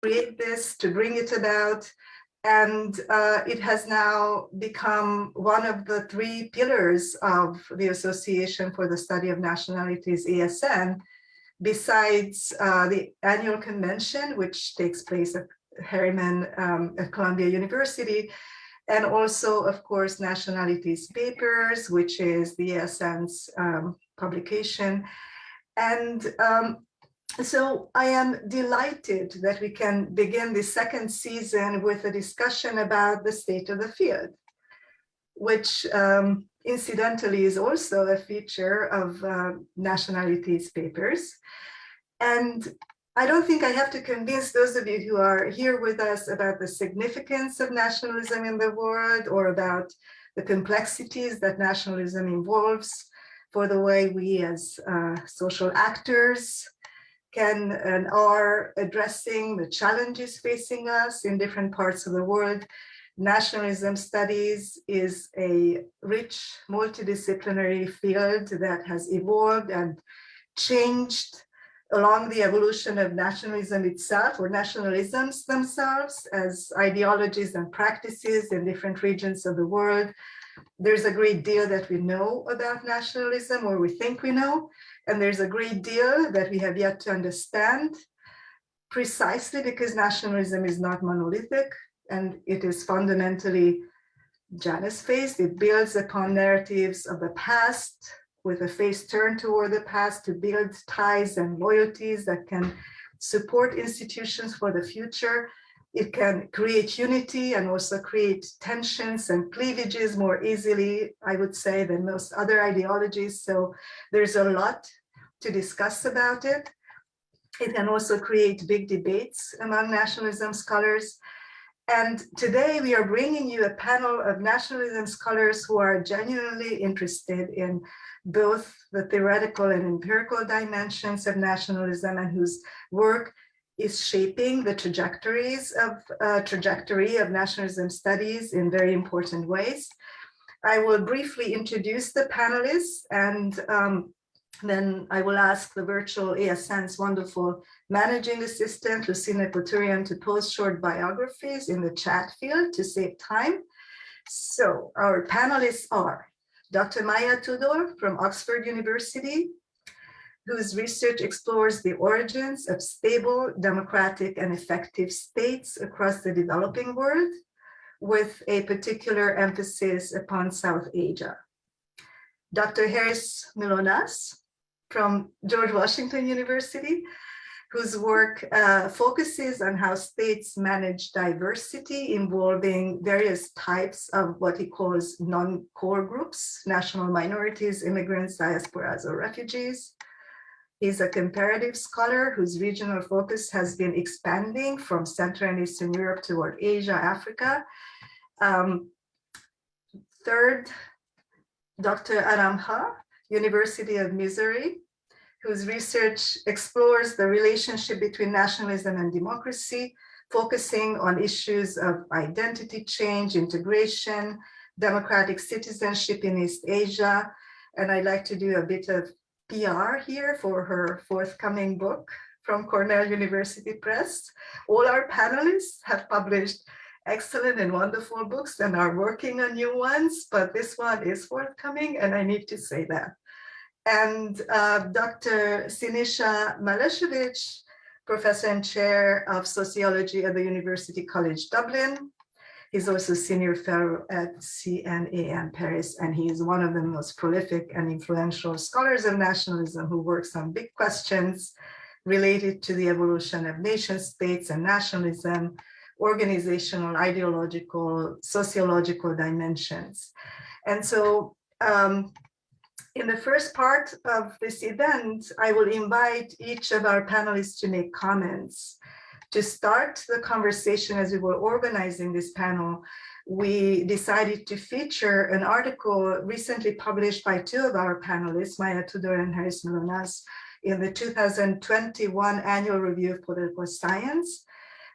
create this, to bring it about. And it has now become one of the three pillars of the Association for the Study of Nationalities, ASN, besides the annual convention, which takes place at Harriman at Columbia University, and also, of course, Nationalities Papers, which is the ASN's publication. And so I am delighted that we can begin the second season with a discussion about the state of the field, which incidentally is also a feature of Nationalities Papers. And I don't think I have to convince those of you who are here with us about the significance of nationalism in the world, or about the complexities that nationalism involves for the way we as social actors can and are addressing the challenges facing us in different parts of the world. Nationalism studies is a rich, multidisciplinary field that has evolved and changed along the evolution of nationalism itself, or nationalisms themselves, as ideologies and practices in different regions of the world. There's a great deal that we know about nationalism, or we think we know, and there's a great deal that we have yet to understand, precisely because nationalism is not monolithic, and it is fundamentally Janus-based. It builds upon narratives of the past, with a face turned toward the past, to build ties and loyalties that can support institutions for the future. It can create unity and also create tensions and cleavages more easily, I would say, than most other ideologies. So there's a lot to discuss about it. It can also create big debates among nationalism scholars. And today we are bringing you a panel of nationalism scholars who are genuinely interested in both the theoretical and empirical dimensions of nationalism, and whose work is shaping the trajectory of nationalism studies in very important ways. I will briefly introduce the panelists, and then I will ask the Virtual ASN's wonderful managing assistant, Lucina Couturian, to post short biographies in the chat field to save time. So our panelists are Dr. Mylonas Tudor from Oxford University, whose research explores the origins of stable, democratic, and effective states across the developing world, with a particular emphasis upon South Asia. Dr. Harris Mylonas from George Washington University, whose work focuses on how states manage diversity involving various types of what he calls non-core groups, national minorities, immigrants, diasporas, or refugees. He's a comparative scholar whose regional focus has been expanding from Central and Eastern Europe toward Asia, Africa. Third, Dr. Aram Ha, University of Missouri, whose research explores the relationship between nationalism and democracy, focusing on issues of identity change, integration, democratic citizenship in East Asia. And I'd like to do a bit of PR here for her forthcoming book from Cornell University Press. All our panelists have published excellent and wonderful books and are working on new ones, but this one is forthcoming, and I need to say that. And Dr. Sinisha Malashevich, Professor and Chair of Sociology at the University College Dublin. He's also Senior Fellow at CNAM Paris, and he is one of the most prolific and influential scholars of nationalism who works on big questions related to the evolution of nation states and nationalism, organizational, ideological, sociological dimensions. And so in the first part of this event, I will invite each of our panelists to make comments. To start the conversation, as we were organizing this panel, we decided to feature an article recently published by two of our panelists, Mylonas Tudor and Harris Mylonas, in the 2021 Annual Review of Political Science.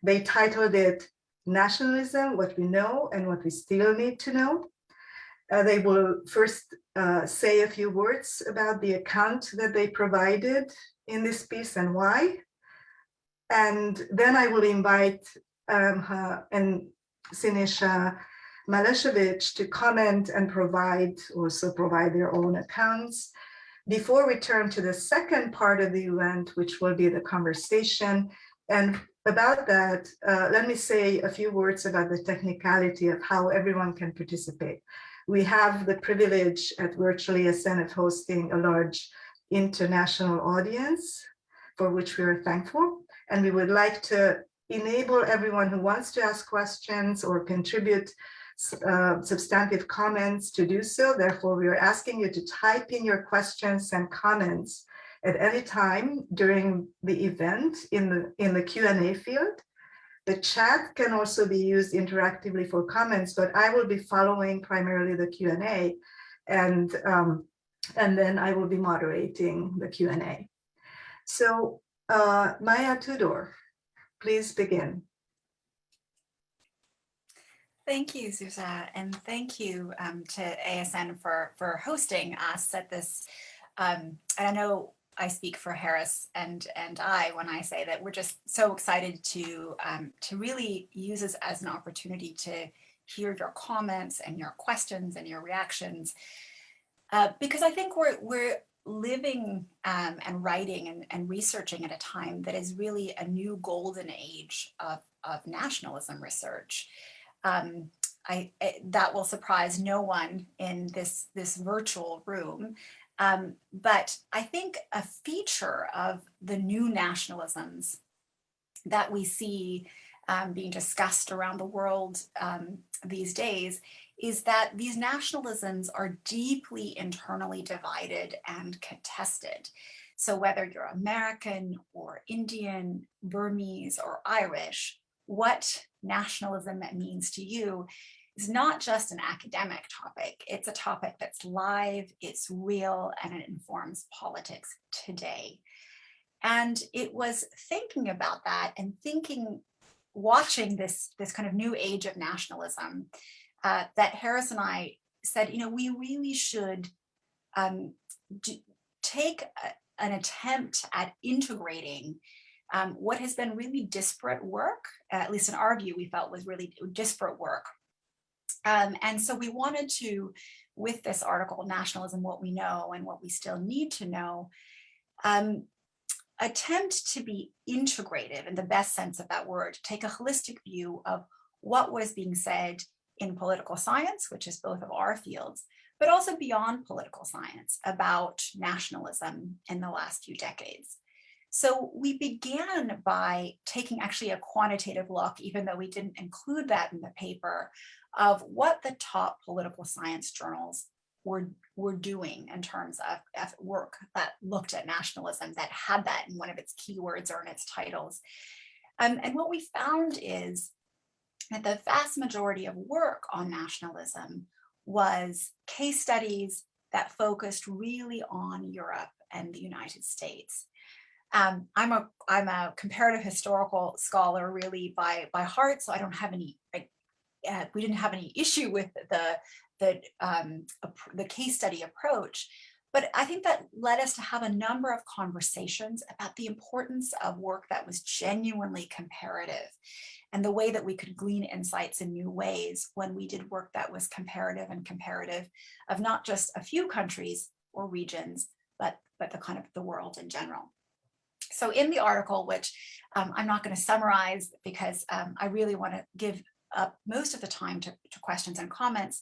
They titled it Nationalism, What We Know and What We Still Need to Know. They will first say a few words about the account that they provided in this piece and why. And then I will invite her and Sinisha Malashevich to comment and provide their own accounts. Before we turn to the second part of the event, which will be the conversation. And about that, let me say a few words about the technicality of how everyone can participate. We have the privilege at Virtual ASN of hosting a large international audience, for which we are thankful. And we would like to enable everyone who wants to ask questions or contribute substantive comments to do so. Therefore, we are asking you to type in your questions and comments at any time during the event in the Q&A field. The chat can also be used interactively for comments, but I will be following primarily the Q&A, and then I will be moderating the Q&A. So Maya Tudor, please begin. Thank you, Zsuzsa, and thank you to ASN for hosting us at this. And I know I speak for Harris and I when I say that we're just so excited to really use this as an opportunity to hear your comments and your questions and your reactions, because I think we're living and writing and researching at a time that is really a new golden age of nationalism research. That will surprise no one in this virtual room. But I think a feature of the new nationalisms that we see being discussed around the world these days is that these nationalisms are deeply internally divided and contested. So whether you're American or Indian, Burmese or Irish, what nationalism means to you is not just an academic topic. It's a topic that's live, it's real, and it informs politics today. And it was thinking about that and watching this kind of new age of nationalism that Harris and I said, we really should take an attempt at integrating what has been really disparate work, at least in our view, we felt was really disparate work. And so we wanted to, with this article, Nationalism, What We Know and What We Still Need to Know, attempt to be integrative in the best sense of that word, take a holistic view of what was being said in political science, which is both of our fields, but also beyond political science about nationalism in the last few decades. So we began by taking actually a quantitative look, even though we didn't include that in the paper, of what the top political science journals were doing in terms of work that looked at nationalism, that had that in one of its keywords or in its titles. And what we found is that the vast majority of work on nationalism was case studies that focused really on Europe and the United States. I'm a comparative historical scholar really by heart, so I don't have any. We didn't have any issue with the case study approach, but I think that led us to have a number of conversations about the importance of work that was genuinely comparative, and the way that we could glean insights in new ways when we did work that was comparative of not just a few countries or regions, but the kind of the world in general. So in the article, which I'm not going to summarize because I really want to give up most of the time to questions and comments,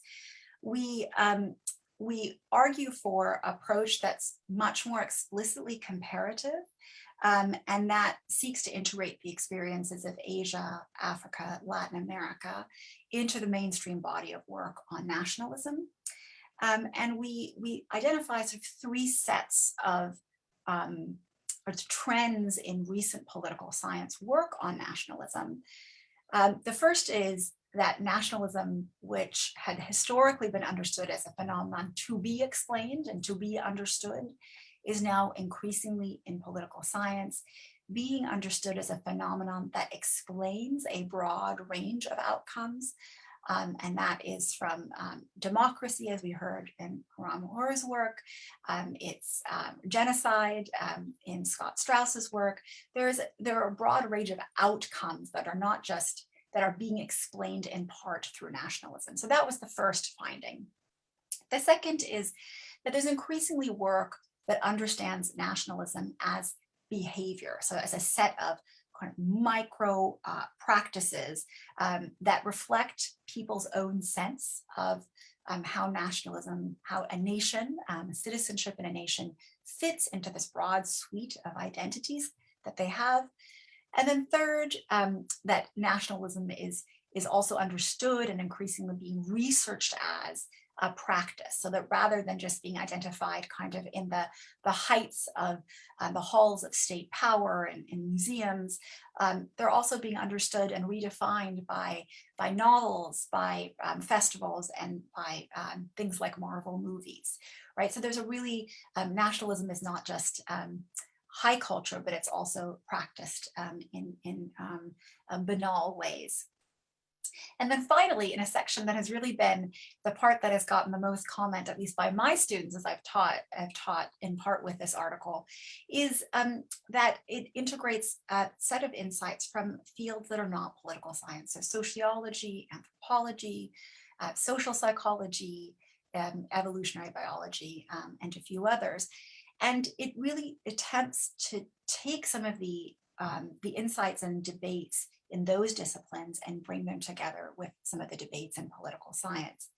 we argue for an approach that's much more explicitly comparative, and that seeks to integrate the experiences of Asia, Africa, Latin America into the mainstream body of work on nationalism. And we identify sort of three sets of trends in recent political science work on nationalism. The first is that nationalism, which had historically been understood as a phenomenon to be explained and to be understood, is now increasingly in political science being understood as a phenomenon that explains a broad range of outcomes, And that is from democracy, as we heard in Ram Orr's work. It's genocide in Scott Strauss's work. There are a broad range of outcomes that are not just, that are being explained in part through nationalism. So that was the first finding. The second is that there's increasingly work that understands nationalism as behavior. So as a set of kind of micro practices that reflect people's own sense of how nationalism, how a nation, citizenship in a nation fits into this broad suite of identities that they have. And then third, that nationalism is also understood and increasingly being researched as a practice, so that rather than just being identified kind of in the heights of the halls of state power and in museums, they're also being understood and redefined by novels, by festivals, and by things like Marvel movies, right? So there's a really, nationalism is not just high culture, but it's also practiced in banal ways. And then finally, in a section that has really been the part that has gotten the most comment, at least by my students as I've taught in part with this article, is that it integrates a set of insights from fields that are not political science. So sociology, anthropology, social psychology, evolutionary biology, and a few others. And it really attempts to take some of the insights and debates in those disciplines and bring them together with some of the debates in political science.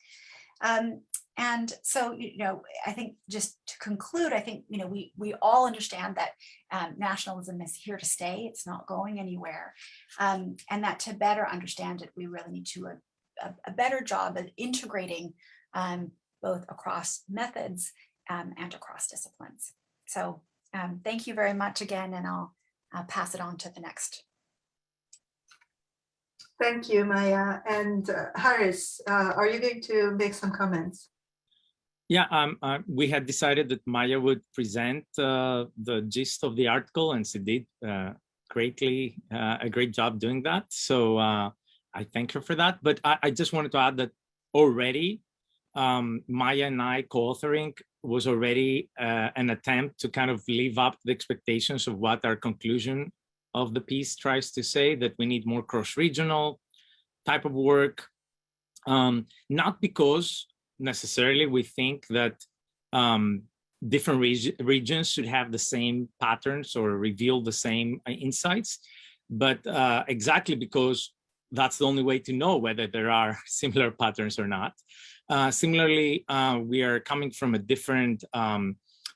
And so, I think just to conclude, I think, we all understand that nationalism is here to stay. It's not going anywhere. And that to better understand it, we really need to do a better job of integrating both across methods and across disciplines. So thank you very much again, and I'll pass it on to the next. Thank you, Maya. And Harris, are you going to make some comments? Yeah, we had decided that Maya would present the gist of the article, and she did greatly, a great job doing that. So I thank her for that. But I just wanted to add that already Maya and I co-authoring was already an attempt to kind of live up to the expectations of what our conclusion of the piece tries to say, that we need more cross-regional type of work, not because necessarily we think that different regions should have the same patterns or reveal the same insights, but exactly because that's the only way to know whether there are similar patterns or not. Similarly, we are coming from a different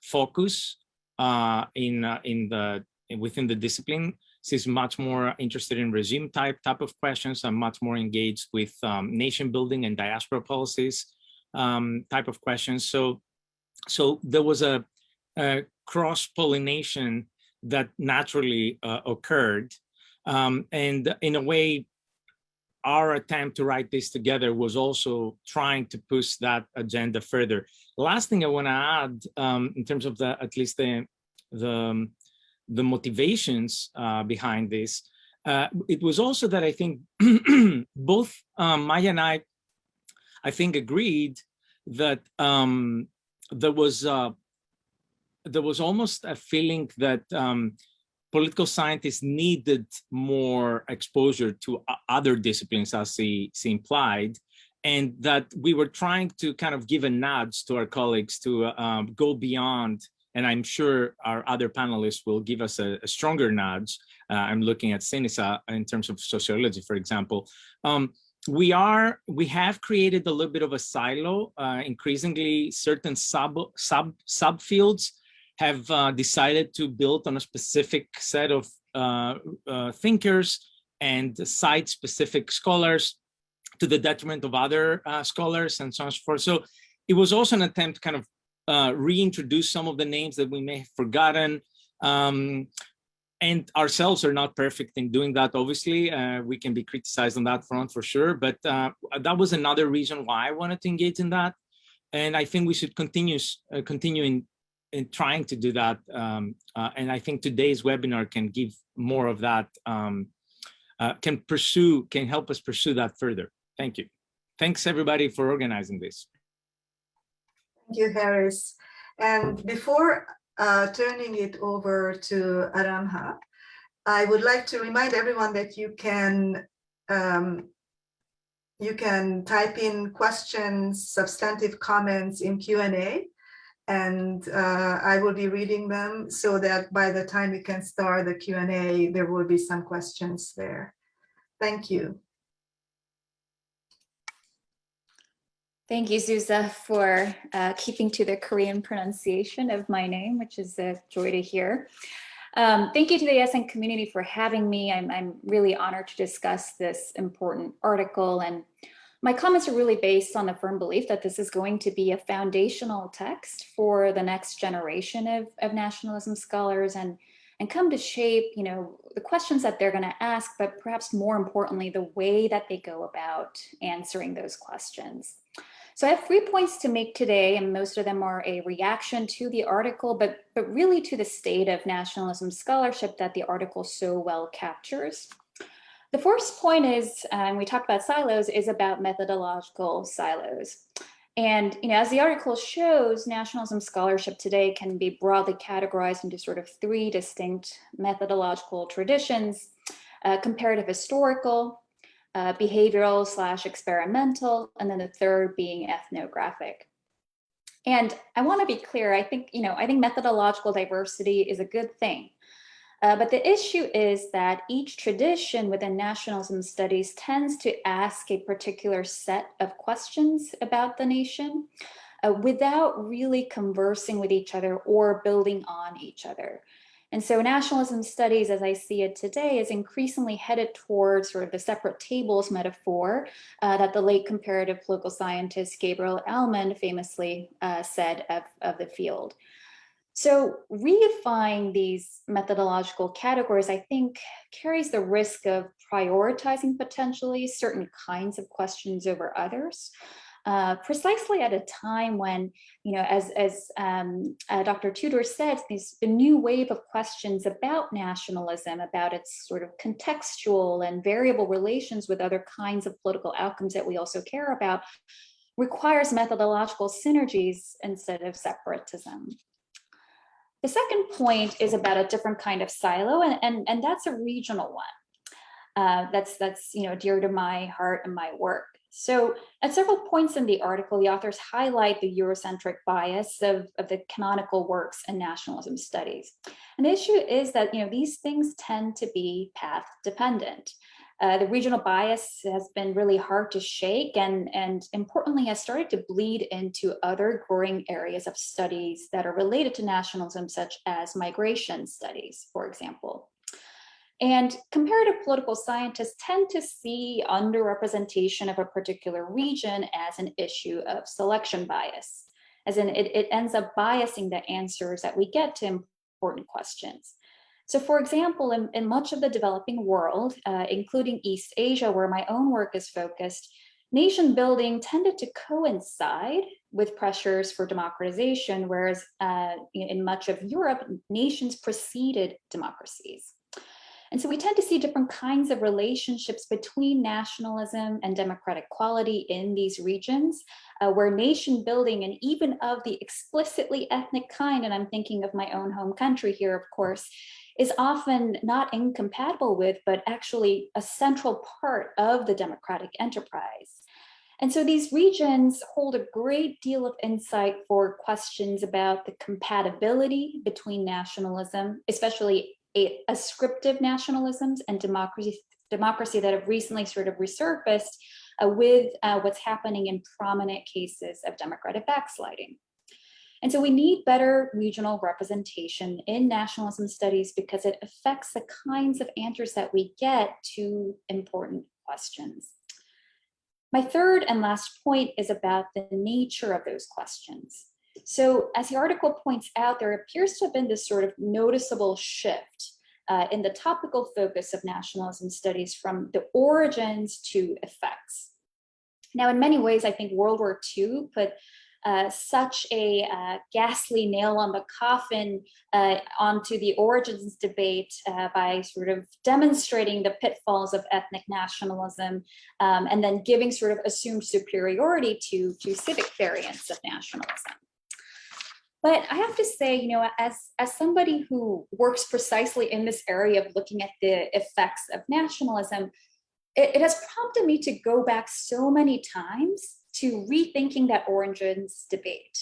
focus within the discipline. She's much more interested in regime type of questions. I'm much more engaged with nation building and diaspora policies type of questions. So there was a cross-pollination that naturally occurred. And in a way, our attempt to write this together was also trying to push that agenda further. Last thing I want to add, in terms of at least the motivations behind this, it was also that I think both Maya and I think agreed that there was almost a feeling that political scientists needed more exposure to other disciplines, as she implied, and that we were trying to kind of give a nudge to our colleagues to go beyond. And I'm sure our other panelists will give us a stronger nudge. I'm looking at Sinisa in terms of sociology, for example. We have created a little bit of a silo. Increasingly, certain subfields have decided to build on a specific set of thinkers and site-specific scholars to the detriment of other scholars and so on and so forth. So it was also an attempt to kind of reintroduce some of the names that we may have forgotten. And ourselves are not perfect in doing that, obviously. We can be criticized on that front for sure, but that was another reason why I wanted to engage in that. And I think we should continue in trying to do that. And I think today's webinar can give more of that, can help us pursue that further. Thank you. thanks everybody for organizing this. Thank you, Harris. And before turning it over to Aramha, I would like to remind everyone that you can type in questions, substantive comments in Q&A, and I will be reading them so that by the time we can start the Q&A, there will be some questions there. Thank you. Thank you, Zsuzsa, for keeping to the Korean pronunciation of my name, which is a joy to hear. Thank you to the ASN community for having me. I'm really honored to discuss this important article, and my comments are really based on the firm belief that this is going to be a foundational text for the next generation of nationalism scholars and come to shape, the questions that they're going to ask, but perhaps more importantly, the way that they go about answering those questions. So I have 3 points to make today, and most of them are a reaction to the article, but really to the state of nationalism scholarship that the article so well captures. The first point is, and we talked about silos, is about methodological silos. And as the article shows, nationalism scholarship today can be broadly categorized into sort of 3 distinct methodological traditions: comparative historical, behavioral/experimental, and then the third being ethnographic. And I want to be clear, I think methodological diversity is a good thing. But the issue is that each tradition within nationalism studies tends to ask a particular set of questions about the nation without really conversing with each other or building on each other. And so nationalism studies, as I see it today, is increasingly headed towards sort of the separate tables metaphor that the late comparative political scientist Gabriel Alman famously said of the field. So reifying these methodological categories, I think, carries the risk of prioritizing potentially certain kinds of questions over others. Precisely at a time when, as Dr. Tudor said, the new wave of questions about nationalism, about its sort of contextual and variable relations with other kinds of political outcomes that we also care about, requires methodological synergies instead of separatism. The second point is about a different kind of silo, and that's a regional one. That's dear to my heart and my work. So at several points in the article, the authors highlight the Eurocentric bias of the canonical works in nationalism studies. And the issue is that these things tend to be path dependent. The regional bias has been really hard to shake and importantly has started to bleed into other growing areas of studies that are related to nationalism, such as migration studies, for example. And comparative political scientists tend to see underrepresentation of a particular region as an issue of selection bias, as in it ends up biasing the answers that we get to important questions. So for example, in much of the developing world, including East Asia, where my own work is focused, nation building tended to coincide with pressures for democratization, whereas in much of Europe, nations preceded democracies. And so we tend to see different kinds of relationships between nationalism and democratic quality in these regions, where nation building, and even of the explicitly ethnic kind, and I'm thinking of my own home country here, of course, is often not incompatible with, but actually a central part of the democratic enterprise. And so these regions hold a great deal of insight for questions about the compatibility between nationalism, especially ascriptive nationalisms, and democracy that have recently sort of resurfaced with what's happening in prominent cases of democratic backsliding. And so we need better regional representation in nationalism studies because it affects the kinds of answers that we get to important questions. My third and last point is about the nature of those questions. So as the article points out, there appears to have been this sort of noticeable shift in the topical focus of nationalism studies from the origins to effects. Now, in many ways, I think World War II put such a ghastly nail on the coffin onto the origins debate by sort of demonstrating the pitfalls of ethnic nationalism and then giving sort of assumed superiority to civic variants of nationalism. But I have to say, you know, as somebody who works precisely in this area of looking at the effects of nationalism, it has prompted me to go back so many times to rethinking that origins debate,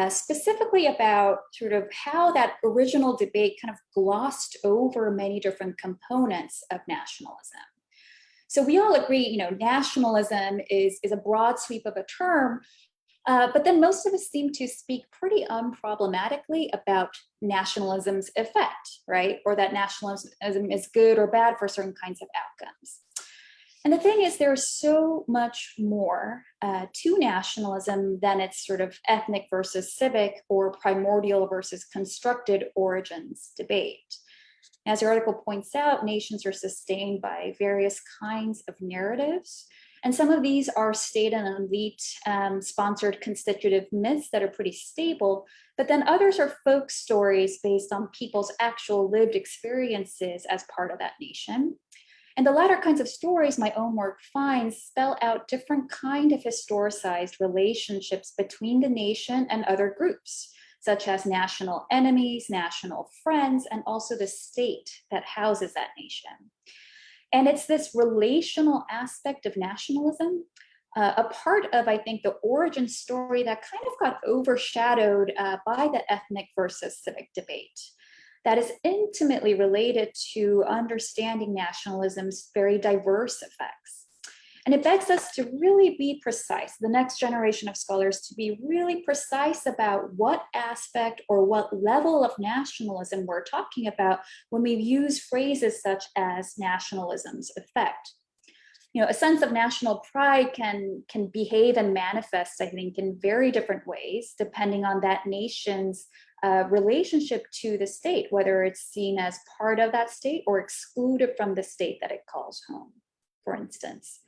specifically about sort of how that original debate kind of glossed over many different components of nationalism. So we all agree, you know, nationalism is a broad sweep of a term, but then most of us seem to speak pretty unproblematically about nationalism's effect, right? Or that nationalism is good or bad for certain kinds of outcomes. And the thing is, there's so much more to nationalism than its sort of ethnic versus civic or primordial versus constructed origins debate. As your article points out, nations are sustained by various kinds of narratives. And some of these are state and elite sponsored constitutive myths that are pretty stable, but then others are folk stories based on people's actual lived experiences as part of that nation. And the latter kinds of stories my own work finds spell out different kind of historicized relationships between the nation and other groups, such as national enemies, national friends, and also the state that houses that nation. And it's this relational aspect of nationalism, a part of, I think, the origin story that kind of got overshadowed by the ethnic versus civic debate, that is intimately related to understanding nationalism's very diverse effects. And it begs us to really be precise, the next generation of scholars to be really precise about what aspect or what level of nationalism we're talking about when we use phrases such as nationalism's effect. You know, a sense of national pride can behave and manifest, I think, in very different ways, depending on that nation's relationship to the state, whether it's seen as part of that state or excluded from the state that it calls home, for instance.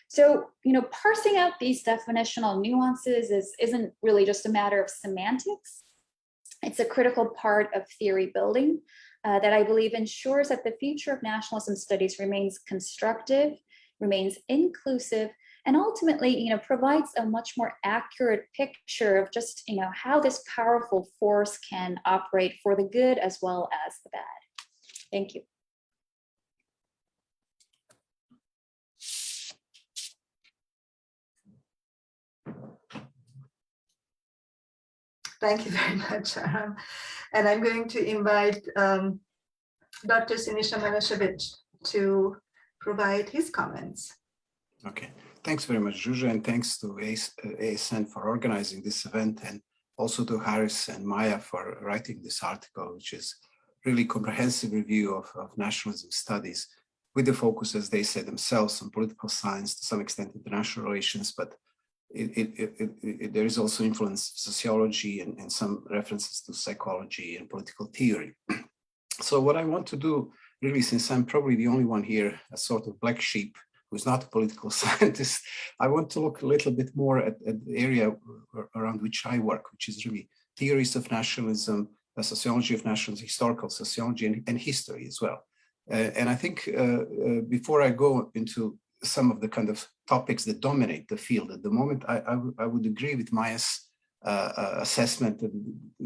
So, you know, parsing out these definitional nuances isn't really just a matter of semantics. It's a critical part of theory building that I believe ensures that the future of nationalism studies remains constructive, remains inclusive, and ultimately, you know, provides a much more accurate picture of just, you know, how this powerful force can operate for the good as well as the bad. Thank you. Thank you very much. And I'm going to invite Dr. Sinisha Manashevich to provide his comments. Okay, thanks very much, Zsuzsa, and thanks to ASN for organizing this event, and also to Harris and Maya for writing this article, which is really comprehensive review of nationalism studies with the focus, as they say themselves, on political science, to some extent international relations, but there is also influence of sociology and some references to psychology and political theory. So what I want to do, really, since I'm probably the only one here, a sort of black sheep who's not a political scientist, I want to look a little bit more at the area around which I work, which is really theories of nationalism, sociology of nationalism, historical sociology, and history as well. And I think before I go into some of the kind of topics that dominate the field at the moment, I would agree with Maya's assessment that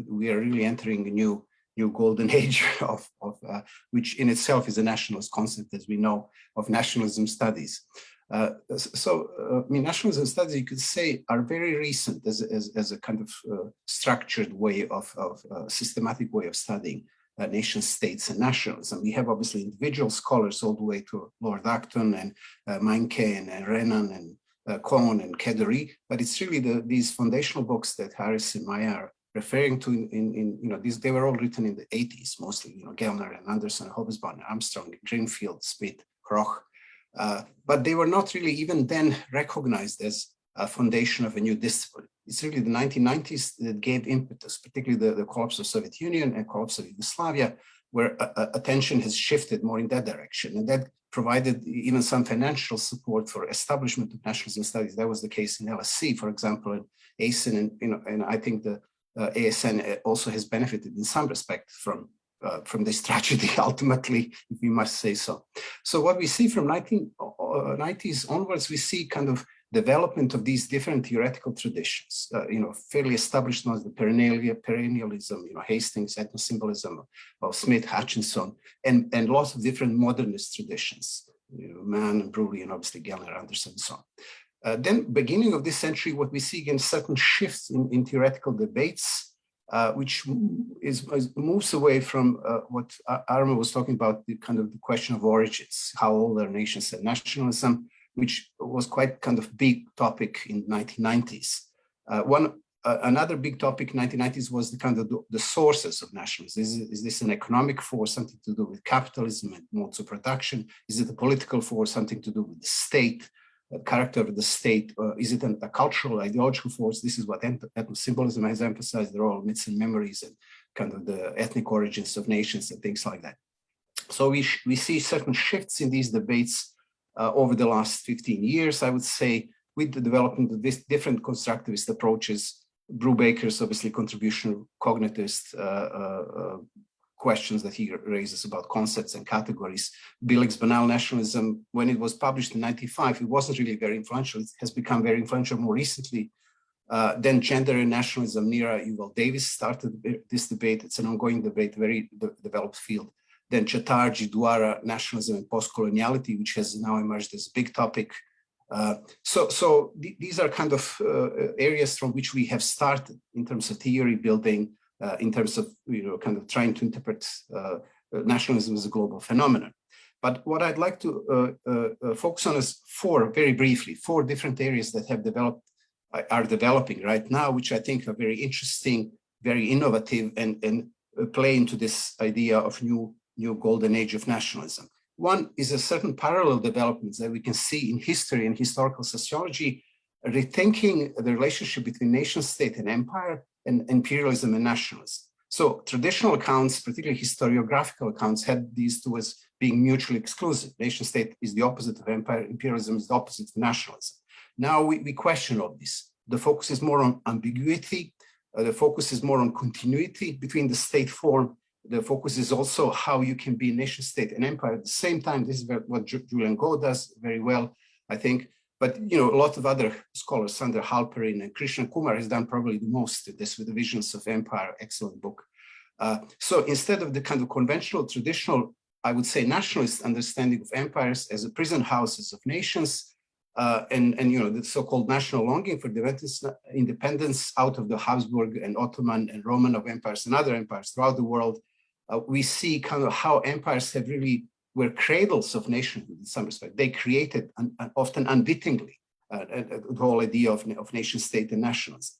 we are really entering a new golden age of which in itself is a nationalist concept, as we know, of nationalism studies. I mean, nationalism studies, you could say, are very recent as a kind of structured way of systematic way of studying nation states and nationalism. We have obviously individual scholars all the way to Lord Acton and Meinke and Renan and Cohn and Keddery, but it's really these foundational books that Harris and Maya are referring to in you know, they were all written in the 80s, mostly, you know, Gellner and Anderson, Hobsbawm, Armstrong, Greenfield, Smith, Kroch, but they were not really even then recognized as a foundation of a new discipline. It's really the 1990s that gave impetus, particularly the collapse of Soviet Union and collapse of Yugoslavia, where attention has shifted more in that direction. And that provided even some financial support for establishment of nationalism studies. That was the case in LSE, for example, and ASN, and I think the ASN also has benefited in some respect from this tragedy, ultimately, if we must say so. So what we see from 1990s onwards, we see kind of development of these different theoretical traditions, fairly established ones, the perennialism, Hastings, ethnosymbolism of Smith, Hutchinson, and lots of different modernist traditions, Mann and Bruley, and obviously Gellner, Anderson, and so on. Then beginning of this century, what we see again, certain shifts in theoretical debates, which moves away from what Arma was talking about, the kind of the question of origins, how old are nations and nationalism, which was quite kind of big topic in 1990s. Another big topic in 1990s was the kind of the sources of nationalism. Is this an economic force, something to do with capitalism and modes of production? Is it a political force, something to do with the state, the character of the state? Is it a cultural, ideological force? This is what ethnosymbolism has emphasized, the role of myths and memories and kind of the ethnic origins of nations and things like that. So we see certain shifts in these debates over the last 15 years, I would say, with the development of these different constructivist approaches. Brubaker's obviously contribution, cognitivist questions that he raises about concepts and categories. Billig's Banal Nationalism, when it was published in 95, it wasn't really very influential. It has become very influential more recently. Then Gender and Nationalism, Nira Yuval Davis started this debate. It's an ongoing debate, very developed field. Then Chattarjee, Dwara, Nationalism and Post-Coloniality, which has now emerged as a big topic. So these are kind of areas from which we have started in terms of theory building, in terms of kind of trying to interpret nationalism as a global phenomenon. But what I'd like to focus on is very briefly, four different areas that have are developing right now, which I think are very interesting, very innovative, and play into this idea of new golden age of nationalism. One is a certain parallel developments that we can see in history and historical sociology, rethinking the relationship between nation state and empire, and imperialism and nationalism. So traditional accounts, particularly historiographical accounts, had these two as being mutually exclusive. Nation state is the opposite of empire, imperialism is the opposite of nationalism. Now we question all this. The focus is more on ambiguity, the focus is more on continuity between the state form. The focus is also how you can be nation state and empire at the same time. This is what Julian Go does very well, I think. But a lot of other scholars, Sandra Halperin and Krishna Kumar, has done probably the most of this with the Visions of Empire, excellent book. So instead of the kind of conventional, traditional, I would say nationalist understanding of empires as a prison houses of nations, and the so-called national longing for independence out of the Habsburg and Ottoman and Romanov empires and other empires throughout the world, we see kind of how empires have really were cradles of nationhood in some respect. They created, often unwittingly, the whole idea of nation state and nationalism.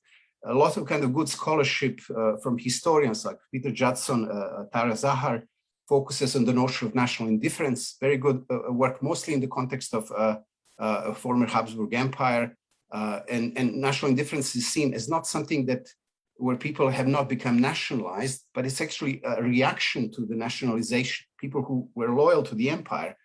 A lot of kind of good scholarship from historians like Peter Judson, Tara Zahar, focuses on the notion of national indifference. Very good work, mostly in the context of former Habsburg Empire. And national indifference is seen as not something where people have not become nationalized, but it's actually a reaction to the nationalization. People who were loyal to the empire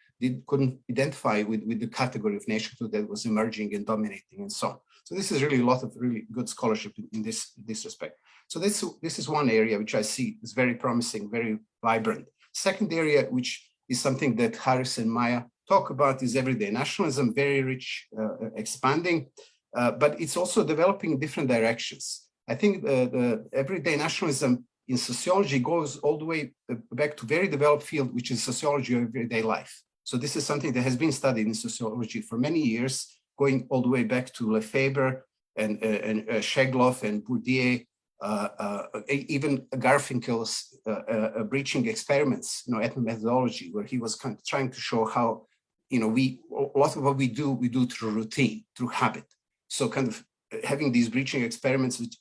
couldn't identify with the category of nationhood that was emerging and dominating and so on. So this is really a lot of really good scholarship in this respect. So this is one area which I see is very promising, very vibrant. Second area, which is something that Harris and Maya talk about, is everyday nationalism, very rich, expanding, but it's also developing in different directions. I think the everyday nationalism in sociology goes all the way back to very developed field, which is sociology of everyday life. So this is something that has been studied in sociology for many years, going all the way back to Lefebvre and Shegloff and Bourdieu, even Garfinkel's breaching experiments, ethnomethodology, where he was kind of trying to show how, a lot of what we do through routine, through habit. So kind of having these breaching experiments which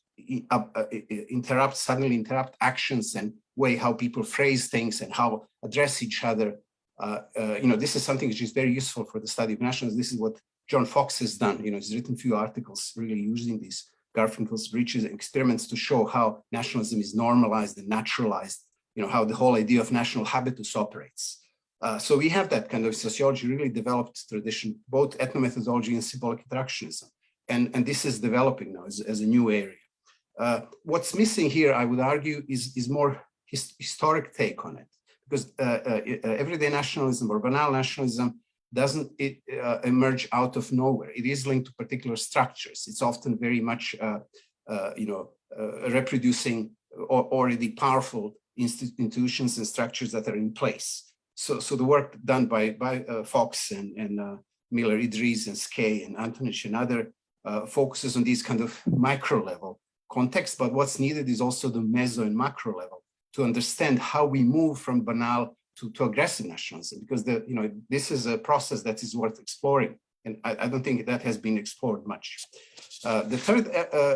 suddenly interrupt actions and way how people phrase things and how address each other. This is something which is very useful for the study of nationalism. This is what John Fox has done. He's written a few articles really using these Garfinkel's breaches and experiments to show how nationalism is normalized and naturalized, how the whole idea of national habitus operates. So we have that kind of sociology really developed tradition, both ethnomethodology and symbolic interactionism. And this is developing now as a new area. What's missing here, I would argue, is more historic take on it, because everyday nationalism or banal nationalism doesn't emerge out of nowhere. It is linked to particular structures. It's often very much, reproducing already powerful institutions and structures that are in place. So the work done by Fox and Miller, Idris, and Skay, and Antonich, and other focuses on these kind of micro level contexts, but what's needed is also the meso and macro level to understand how we move from banal to aggressive nationalism, because this is a process that is worth exploring, and I don't think that has been explored much. The third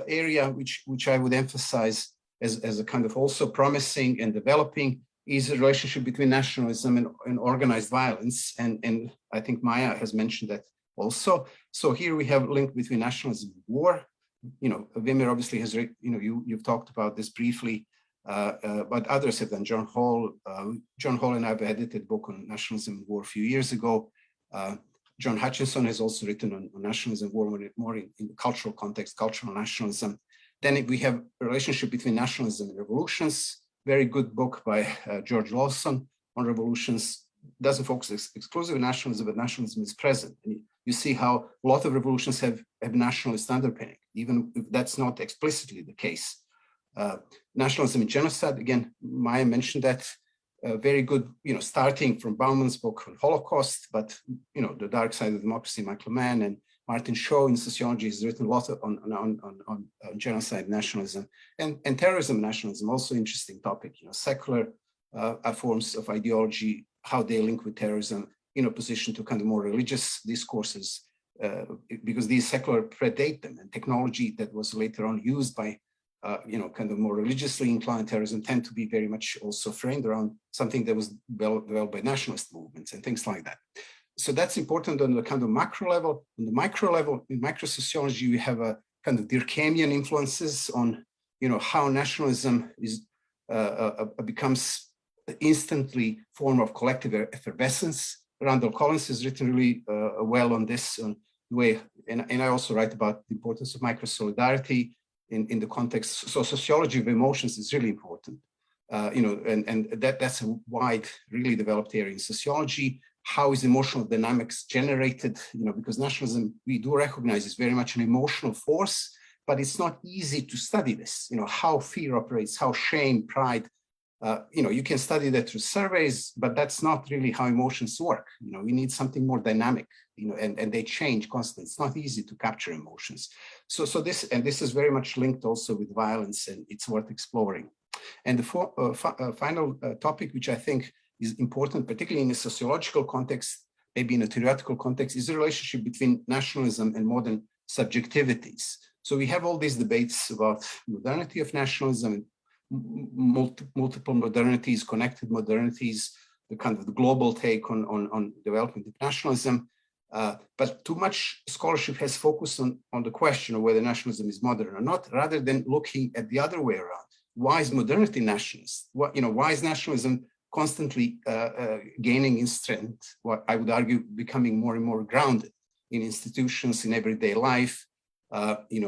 area which I would emphasize as a kind of also promising and developing is the relationship between nationalism and organized violence, and I think Maya has mentioned that also. So here we have a link between nationalism and war. Wimmer obviously has, you've talked about this briefly, but others have done. John Hall and I have edited a book on nationalism and war a few years ago. John Hutchinson has also written on nationalism and war more in the cultural context, cultural nationalism. Then we have a relationship between nationalism and revolutions. Very good book by George Lawson on revolutions. Doesn't focus exclusively on nationalism, but nationalism is present. And you see how a lot of revolutions have nationalist underpinning, even if that's not explicitly the case. Nationalism and genocide, again, Maya mentioned that. Very good, starting from Bauman's book on Holocaust, but the dark side of democracy, Michael Mann and Martin Shaw in sociology has written a lot on genocide, nationalism, and terrorism and nationalism, also interesting topic. Secular forms of ideology, how they link with terrorism in opposition to kind of more religious discourses, because these secular predate them, and technology that was later on used by kind of more religiously inclined terrorism tend to be very much also framed around something that was developed by nationalist movements and things like that. So that's important on the kind of macro level. On the micro level, in microsociology, we have a kind of Durkheimian influences on, how nationalism is becomes instantly form of collective effervescence. Randall Collins has written really well on this way, and I also write about the importance of micro-solidarity in the context. So sociology of emotions is really important, and that's a wide, really developed area in sociology. How is emotional dynamics generated? Because nationalism, we do recognize, is very much an emotional force, but it's not easy to study this. How fear operates, how shame, pride. You can study that through surveys, but that's not really how emotions work. We need something more dynamic, and they change constantly. It's not easy to capture emotions. So this is very much linked also with violence, and it's worth exploring. And the final topic, which I think is important, particularly in a sociological context, maybe in a theoretical context, is the relationship between nationalism and modern subjectivities. So we have all these debates about modernity of nationalism, multiple modernities, connected modernities, the kind of the global take on development of nationalism. But too much scholarship has focused on the question of whether nationalism is modern or not, rather than looking at the other way around. Why is modernity nationalist? Why is nationalism constantly gaining in strength? What I would argue, becoming more and more grounded in institutions, in everyday life.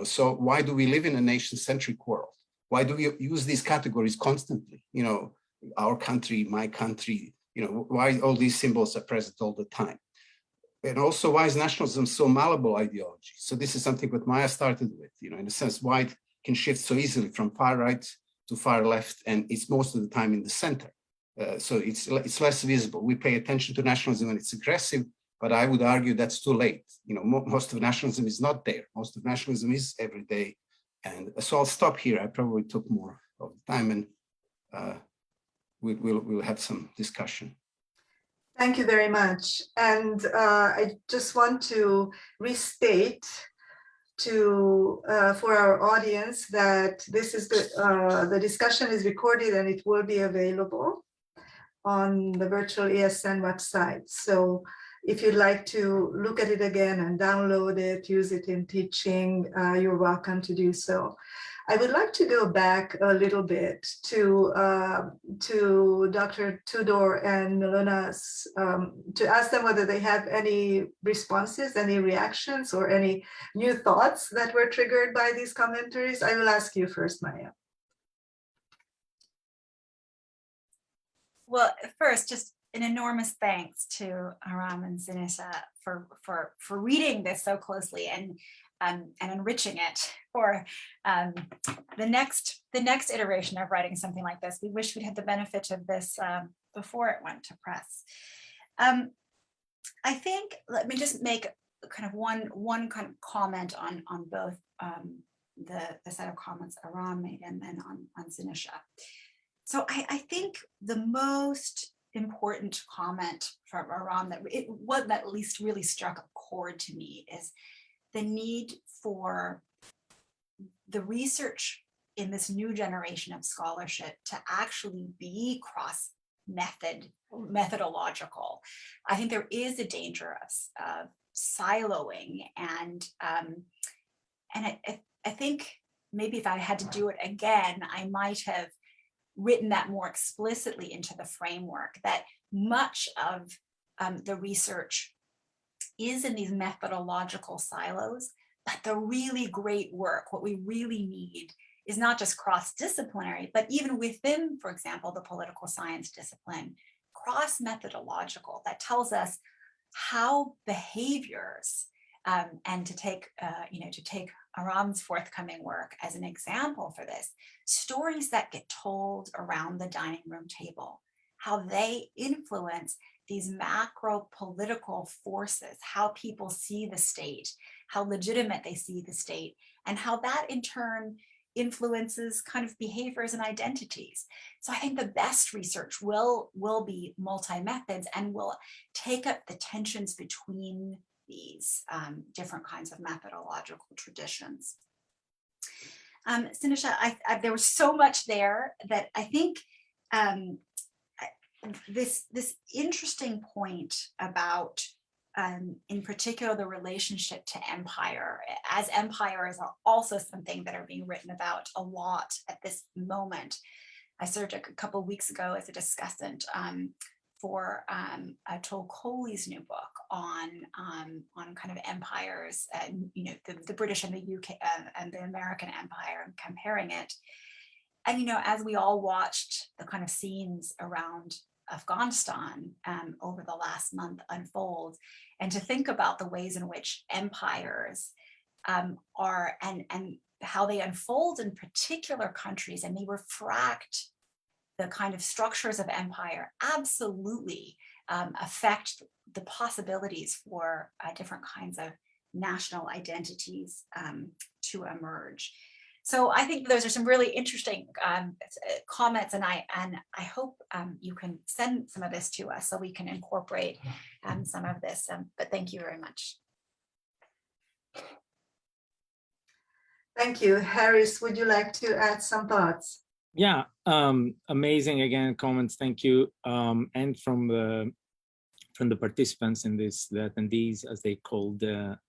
So why do we live in a nation-centric world? Why do we use these categories constantly? Our country, my country, why all these symbols are present all the time? And also, why is nationalism so malleable ideology? So this is something that Maya started with, in a sense, why it can shift so easily from far right to far left, and it's most of the time in the center. So it's less visible. We pay attention to nationalism when it's aggressive, but I would argue that's too late. Most of nationalism is not there. Most of nationalism is everyday. And so I'll stop here. I probably took more of the time, and we'll have some discussion. Thank you very much. And I just want to restate for our audience that this is the discussion is recorded and it will be available on the Virtual ASN website. So if you'd like to look at it again and download it, use it in teaching, you're welcome to do so. I would like to go back a little bit to Dr. Tudor and Mylonas to ask them whether they have any responses, any reactions, or any new thoughts that were triggered by these commentaries. I will ask you first, Maya. Well, first, just an enormous thanks to Aram and Sinisha for reading this so closely and enriching it for the next iteration of writing something like this. We wish we'd had the benefit of this before it went to press. I think, let me just make kind of one kind of comment on both the set of comments Aram made and then on Sinisha. So I think the most important comment from Aram that at least really struck a chord to me is the need for the research in this new generation of scholarship to actually be methodological. I think there is a danger of siloing, and I think maybe if I had to do it again, I might have written that more explicitly into the framework, that much of the research is in these methodological silos, but the really great work, what we really need, is not just cross-disciplinary, but even within, for example, the political science discipline, cross-methodological, that tells us how behaviors, and to take Aram's forthcoming work as an example for this, stories that get told around the dining room table, how they influence these macro political forces, how people see the state, how legitimate they see the state, and how that in turn influences kind of behaviors and identities. So I think the best research will be multi-methods and will take up the tensions between these different kinds of methodological traditions. Sinisha, there was so much there that I think this interesting point about, in particular, the relationship to empire, as empire is also something that are being written about a lot at this moment. I served a couple of weeks ago as a discussant for Tol Coley's new book on kind of empires, the British and the UK and the American empire, and comparing it. And as we all watched the kind of scenes around Afghanistan over the last month unfold, and to think about the ways in which empires are and how they unfold in particular countries, and they refract the kind of structures of empire, absolutely affect the possibilities for different kinds of national identities to emerge. So I think those are some really interesting comments, and I hope you can send some of this to us so we can incorporate some of this. But thank you very much. Thank you. Harris, would you like to add some thoughts? Yeah, amazing again comments. Thank you, and from the participants in this, the attendees, as they called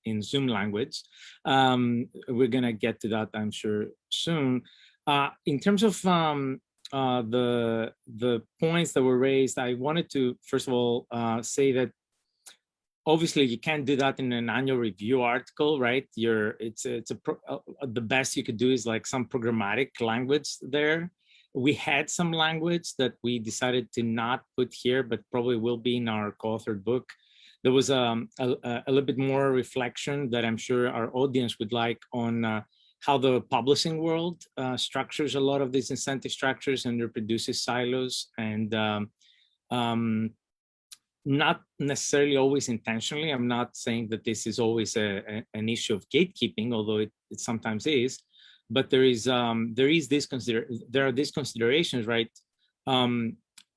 in Zoom language. We're gonna get to that, I'm sure, soon. In terms of the points that were raised, I wanted to first of all say that obviously you can't do that in an annual review article, right? The best you could do is like some programmatic language there. We had some language that we decided to not put here, but probably will be in our co-authored book. There was a little bit more reflection that I'm sure our audience would like on how the publishing world structures a lot of these incentive structures and reproduces silos, and not necessarily always intentionally. I'm not saying that this is always an issue of gatekeeping, although it sometimes is. But there are these considerations, right?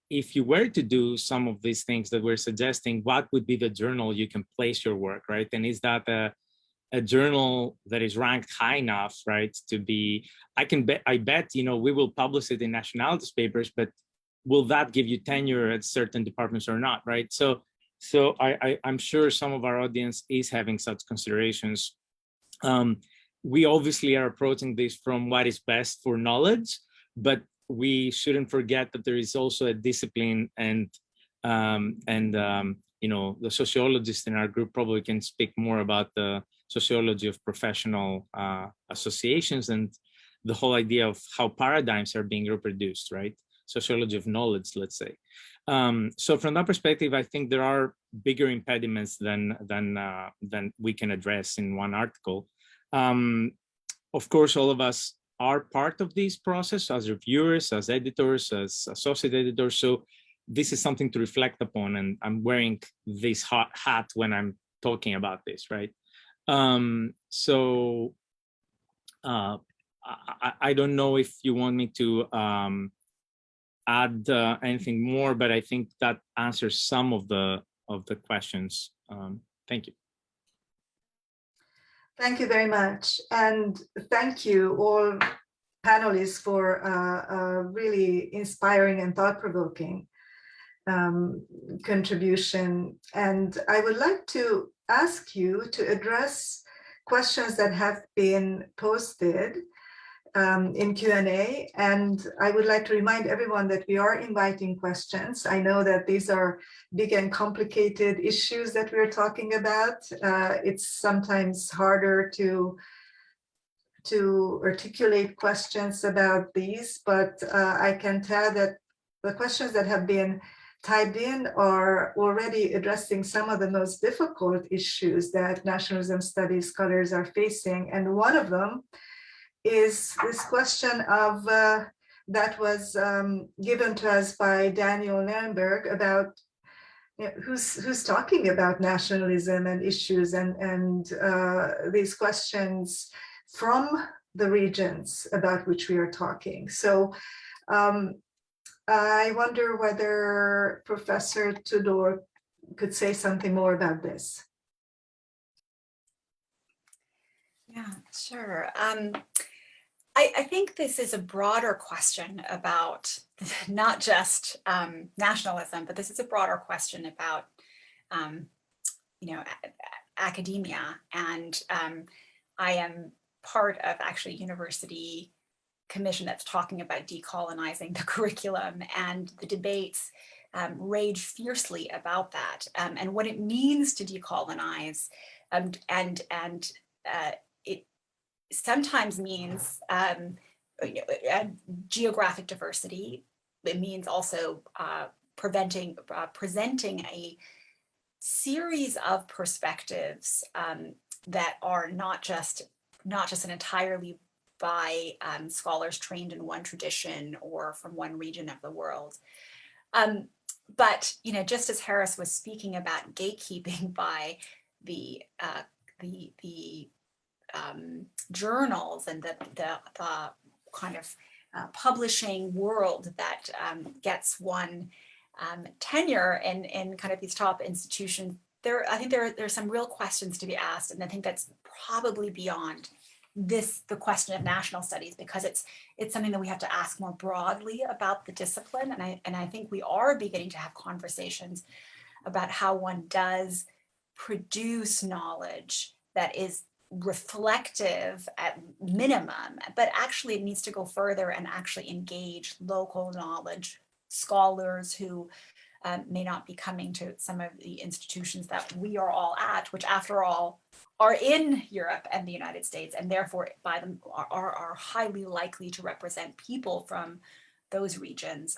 If you were to do some of these things that we're suggesting, what would be the journal you can place your work, right? And is that a journal that is ranked high enough, right, to be? I bet we will publish it in nationalist papers, but will that give you tenure at certain departments or not, right? So I'm sure some of our audience is having such considerations. we obviously are approaching this from what is best for knowledge, but we shouldn't forget that there is also a discipline, and you know, the sociologists in our group probably can speak more about the sociology of professional associations and the whole idea of how paradigms are being reproduced, right? Sociology of knowledge, let's say. So from that perspective, I think there are bigger impediments than we can address in one article. Of course, all of us are part of this process as reviewers, as editors, as associate editors. So this is something to reflect upon, and I'm wearing this hat when I'm talking about this, right? So I don't know if you want me to add anything more, but I think that answers some of the questions. Thank you. Thank you very much. And thank you all panelists for a really inspiring and thought-provoking contribution. And I would like to ask you to address questions that have been posted in Q&A. And I would like to remind everyone that we are inviting questions. I know that these are big and complicated issues that we're talking about. It's sometimes harder to articulate questions about these, but I can tell that the questions that have been typed in are already addressing some of the most difficult issues that nationalism studies scholars are facing. And one of them is this question of that was given to us by Daniel Nirenberg about, you know, who's talking about nationalism and issues and these questions from the regions about which we are talking. So I wonder whether Professor Tudor could say something more about this. Yeah, sure. I think this is a broader question about not just nationalism, but this is a broader question about, you know, academia. And I am part of actually a university commission that's talking about decolonizing the curriculum, and the debates rage fiercely about that and what it means to decolonize, and it sometimes means geographic diversity. It means also presenting a series of perspectives that are not just an entirely by scholars trained in one tradition or from one region of the world. But, you know, just as Harris was speaking about gatekeeping by the journals and the kind of publishing world that gets one tenure in kind of these top institutions, I think there's some real questions to be asked, and I think that's probably beyond the question of national studies, because it's something that we have to ask more broadly about the discipline. And I think we are beginning to have conversations about how one does produce knowledge that is reflective at minimum, but actually it needs to go further and actually engage local knowledge scholars who may not be coming to some of the institutions that we are all at, which after all are in Europe and the United States, and therefore by them are highly likely to represent people from those regions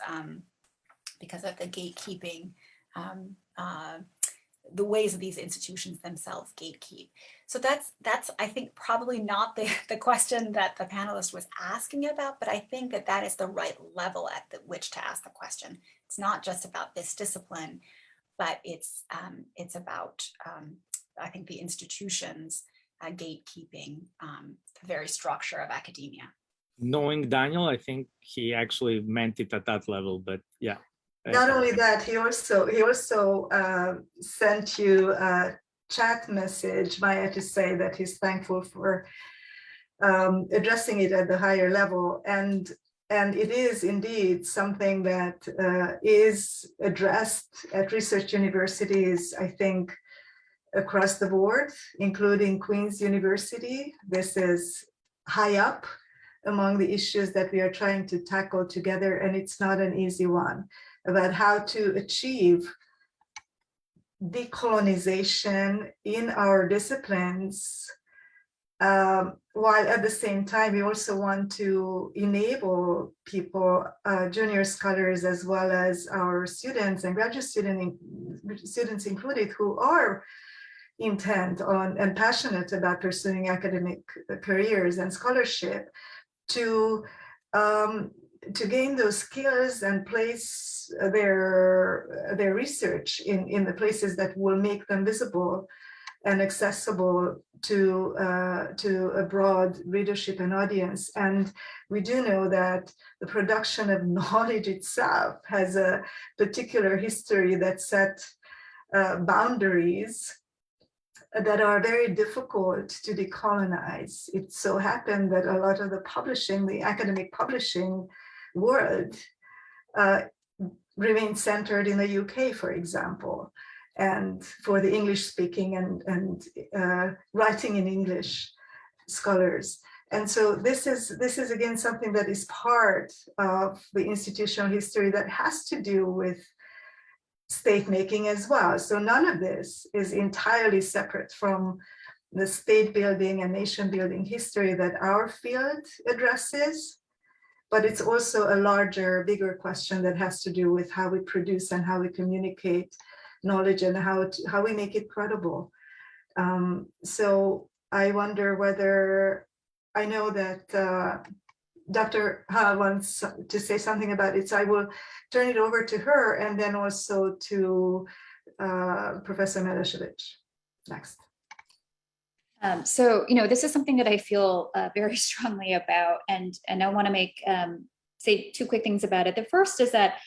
because of the gatekeeping, the ways of these institutions themselves gatekeep. So that's I think probably not the question that the panelist was asking about, but I think that is the right level at which to ask the question. It's not just about this discipline, but it's about I think the institutions gatekeeping the very structure of academia. Knowing Daniel, I think he actually meant it at that level, but yeah. Not only that, he also sent you a chat message, Maya, to say that he's thankful for addressing it at the higher level, and it is indeed something that is addressed at research universities, I think, across the board, including Queen's University. This is high up among the issues that we are trying to tackle together, and it's not an easy one, about how to achieve decolonization in our disciplines, while at the same time we also want to enable people, junior scholars as well as our students and graduate students included, who are intent on and passionate about pursuing academic careers and scholarship, to gain those skills and place their research in the places that will make them visible and accessible to a broad readership and audience. And we do know that the production of knowledge itself has a particular history that set boundaries that are very difficult to decolonize. It so happened that a lot of the publishing, the academic publishing world, remains centered in the UK, for example, and for the English speaking and writing in English scholars. And so this is again something that is part of the institutional history that has to do with state making as well. So none of this is entirely separate from the state building and nation building history that our field addresses, but it's also a larger, bigger question that has to do with how we produce and how we communicate knowledge and how we make it credible. So I wonder whether, I know that Dr. Ha wants to say something about it, so I will turn it over to her and then also to Professor Milosevich next. So, this is something that I feel very strongly about, and I want to make say two quick things about it. The first is that,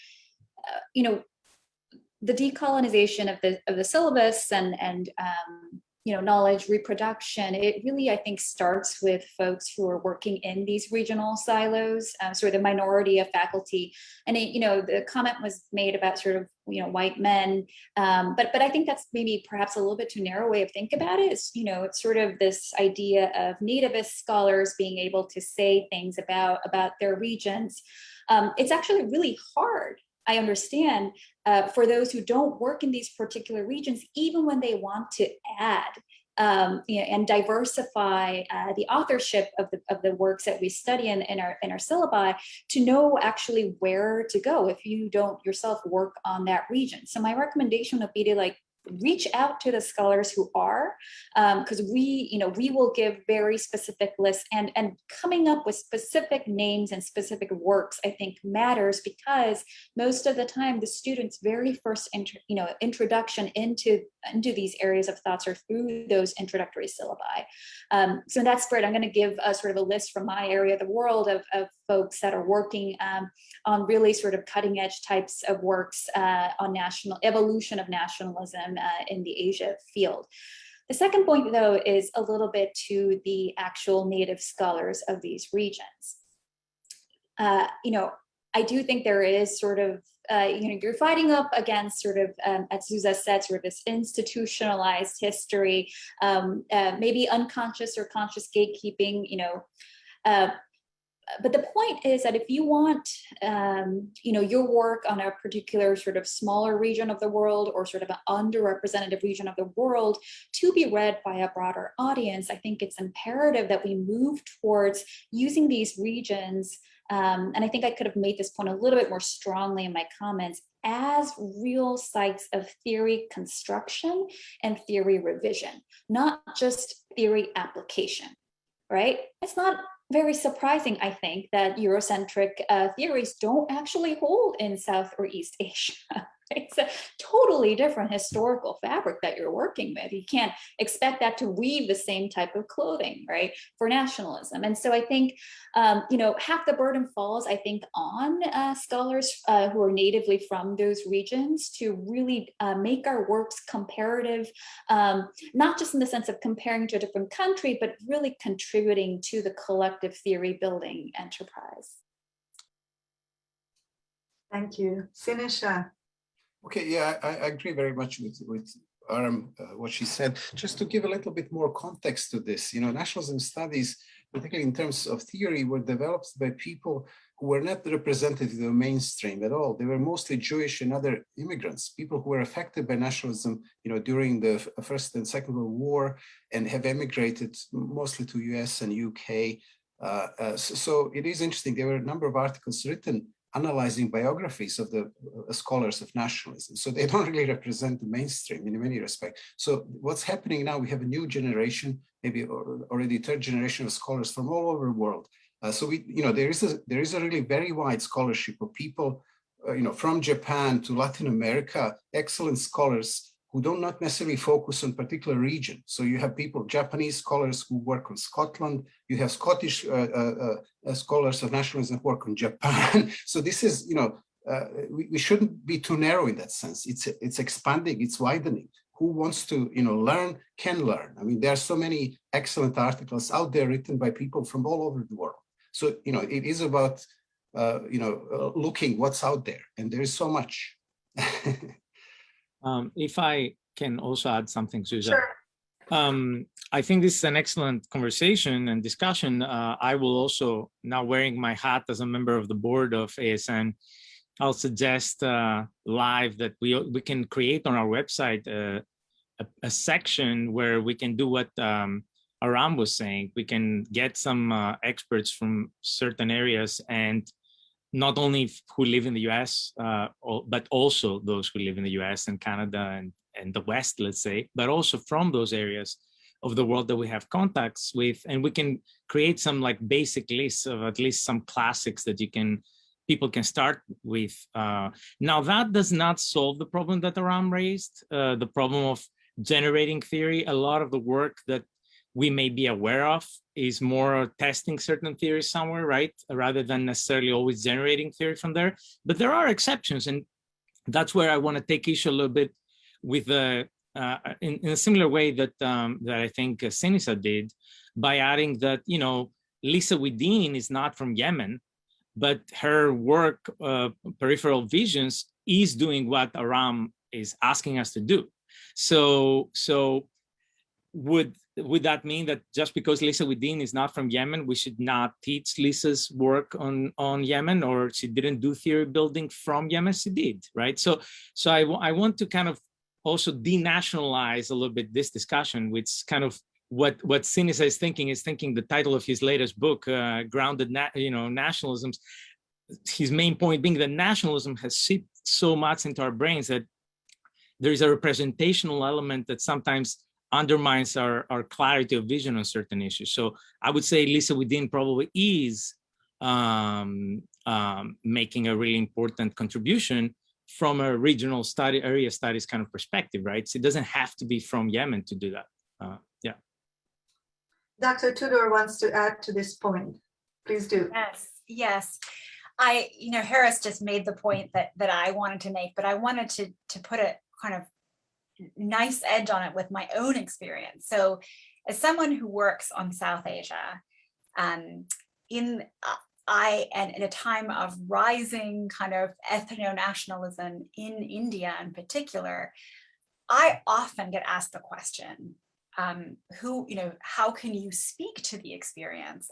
the decolonization of the syllabus and knowledge reproduction, it really, I think, starts with folks who are working in these regional silos, sort of the minority of faculty. And the comment was made about sort of white men, but I think that's maybe perhaps a little bit too narrow way of thinking about it. It's sort of this idea of nativist scholars being able to say things about their regions. It's actually really hard, I understand, for those who don't work in these particular regions, even when they want to add and diversify the authorship of the works that we study in our syllabi, to know actually where to go if you don't yourself work on that region. So my recommendation would be to reach out to the scholars who are, because we will give very specific lists, and coming up with specific names and specific works, I think, matters, because most of the time the students' very first introduction into these areas of thoughts are through those introductory syllabi. So in that spirit, I'm going to give sort of a list from my area of the world of folks that are working on really sort of cutting edge types of works on national evolution of nationalism in the Asia field. The second point, though, is a little bit to the actual native scholars of these regions. I do think there is sort of, you're fighting up against sort of, as Zsuzsa said, sort of this institutionalized history, maybe unconscious or conscious gatekeeping, but the point is that if you want, your work on a particular sort of smaller region of the world, or sort of an underrepresented region of the world, to be read by a broader audience, I think it's imperative that we move towards using these regions. And I think I could have made this point a little bit more strongly in my comments, as real sites of theory construction and theory revision, not just theory application, right? It's not very surprising, I think, that Eurocentric theories don't actually hold in South or East Asia. It's a totally different historical fabric that you're working with. You can't expect that to weave the same type of clothing, right, for nationalism. And so I think, half the burden falls, I think, on scholars who are natively from those regions to really make our works comparative, not just in the sense of comparing to a different country, but really contributing to the collective theory building enterprise. Thank you. Sinisha. Okay, yeah, I agree very much with Aram, what she said. Just to give a little bit more context to this, nationalism studies, particularly in terms of theory, were developed by people who were not representative of the mainstream at all. They were mostly Jewish and other immigrants, people who were affected by nationalism, during the First and Second World War, and have emigrated mostly to US and UK. So it is interesting. There were a number of articles written analyzing biographies of the scholars of nationalism. So they don't really represent the mainstream in many respects. So what's happening now, we have a new generation, maybe already third generation of scholars from all over the world. So there is a really very wide scholarship of people, from Japan to Latin America, excellent scholars who do not necessarily focus on particular region. So you have Japanese scholars who work on Scotland, you have Scottish scholars of nationalism who work on Japan. So this is, we shouldn't be too narrow in that sense. It's expanding, it's widening. Who wants to, learn can learn. I mean, there are so many excellent articles out there written by people from all over the world. So, it is about, looking what's out there, and there is so much. If I can also add something, Susan. Sure. I think this is an excellent conversation and discussion. I will also, now wearing my hat as a member of the board of ASN, I'll suggest live that we can create on our website a section where we can do what Aram was saying. We can get some experts from certain areas, and not only who live in the US, but also those who live in the US and Canada and the West, let's say, but also from those areas of the world that we have contacts with. And we can create some like basic lists of at least some classics that people can start with. Now that does not solve the problem that Aram raised, the problem of generating theory. A lot of the work that we may be aware of is more testing certain theories somewhere, right? Rather than necessarily always generating theory from there. But there are exceptions, and that's where I want to take issue a little bit with in a similar way that that I think Sinisa did, by adding that, Lisa Wedeen is not from Yemen, but her work, Peripheral Visions, is doing what Aram is asking us to do. So would that mean that just because Lisa Wedeen is not from Yemen, we should not teach Lisa's work on Yemen, or she didn't do theory building from Yemen? She did, right? So I want to kind of also denationalize a little bit this discussion, which kind of what Sinisa is thinking the title of his latest book, Grounded Nationalisms. His main point being that nationalism has seeped so much into our brains that there is a representational element that sometimes undermines our clarity of vision on certain issues. So I would say Lisa Wedeen probably is making a really important contribution from a regional area studies kind of perspective, right? So it doesn't have to be from Yemen to do that. Yeah. Dr. Tudor wants to add to this point. Please do. Yes. Harris just made the point that I wanted to make, but I wanted to put a kind of nice edge on it with my own experience. So as someone who works on South Asia, in a time of rising kind of ethno-nationalism in India in particular, I often get asked the question, how can you speak to the experience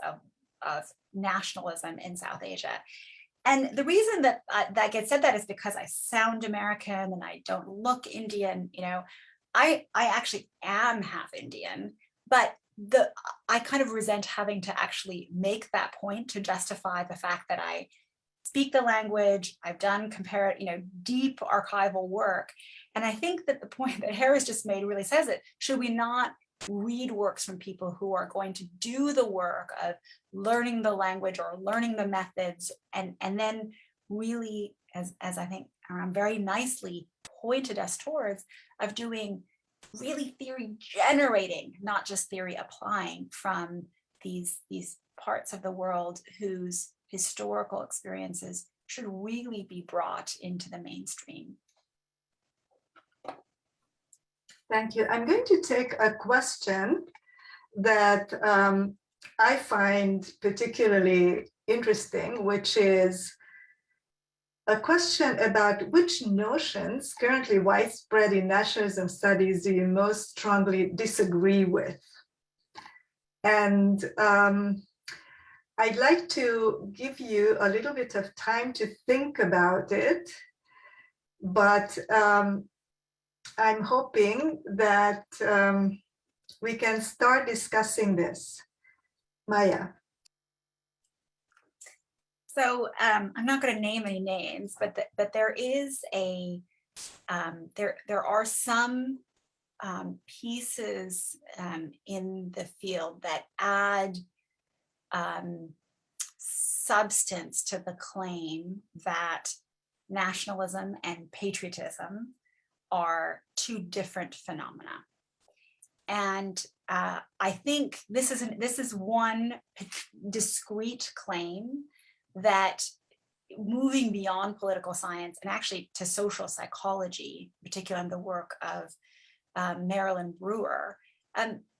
of nationalism in South Asia? And the reason that that gets said that is because I sound American and I don't look Indian. I actually am half Indian, but I kind of resent having to actually make that point to justify the fact that I speak the language. I've done deep archival work, and I think that the point that Harris just made really says it. Should we not read works from people who are going to do the work of learning the language or learning the methods, and then really, as I think Aram very nicely pointed us towards, of doing really theory generating, not just theory applying, from these parts of the world whose historical experiences should really be brought into the mainstream. Thank you. I'm going to take a question that I find particularly interesting, which is a question about which notions currently widespread in nationalism studies do you most strongly disagree with? And I'd like to give you a little bit of time to think about it, but I'm hoping that we can start discussing this. Maya. So I'm not going to name any names, but there is a there are some pieces in the field that add substance to the claim that nationalism and patriotism are two different phenomena. And I think this is one discrete claim that, moving beyond political science and actually to social psychology, particularly in the work of Marilyn Brewer,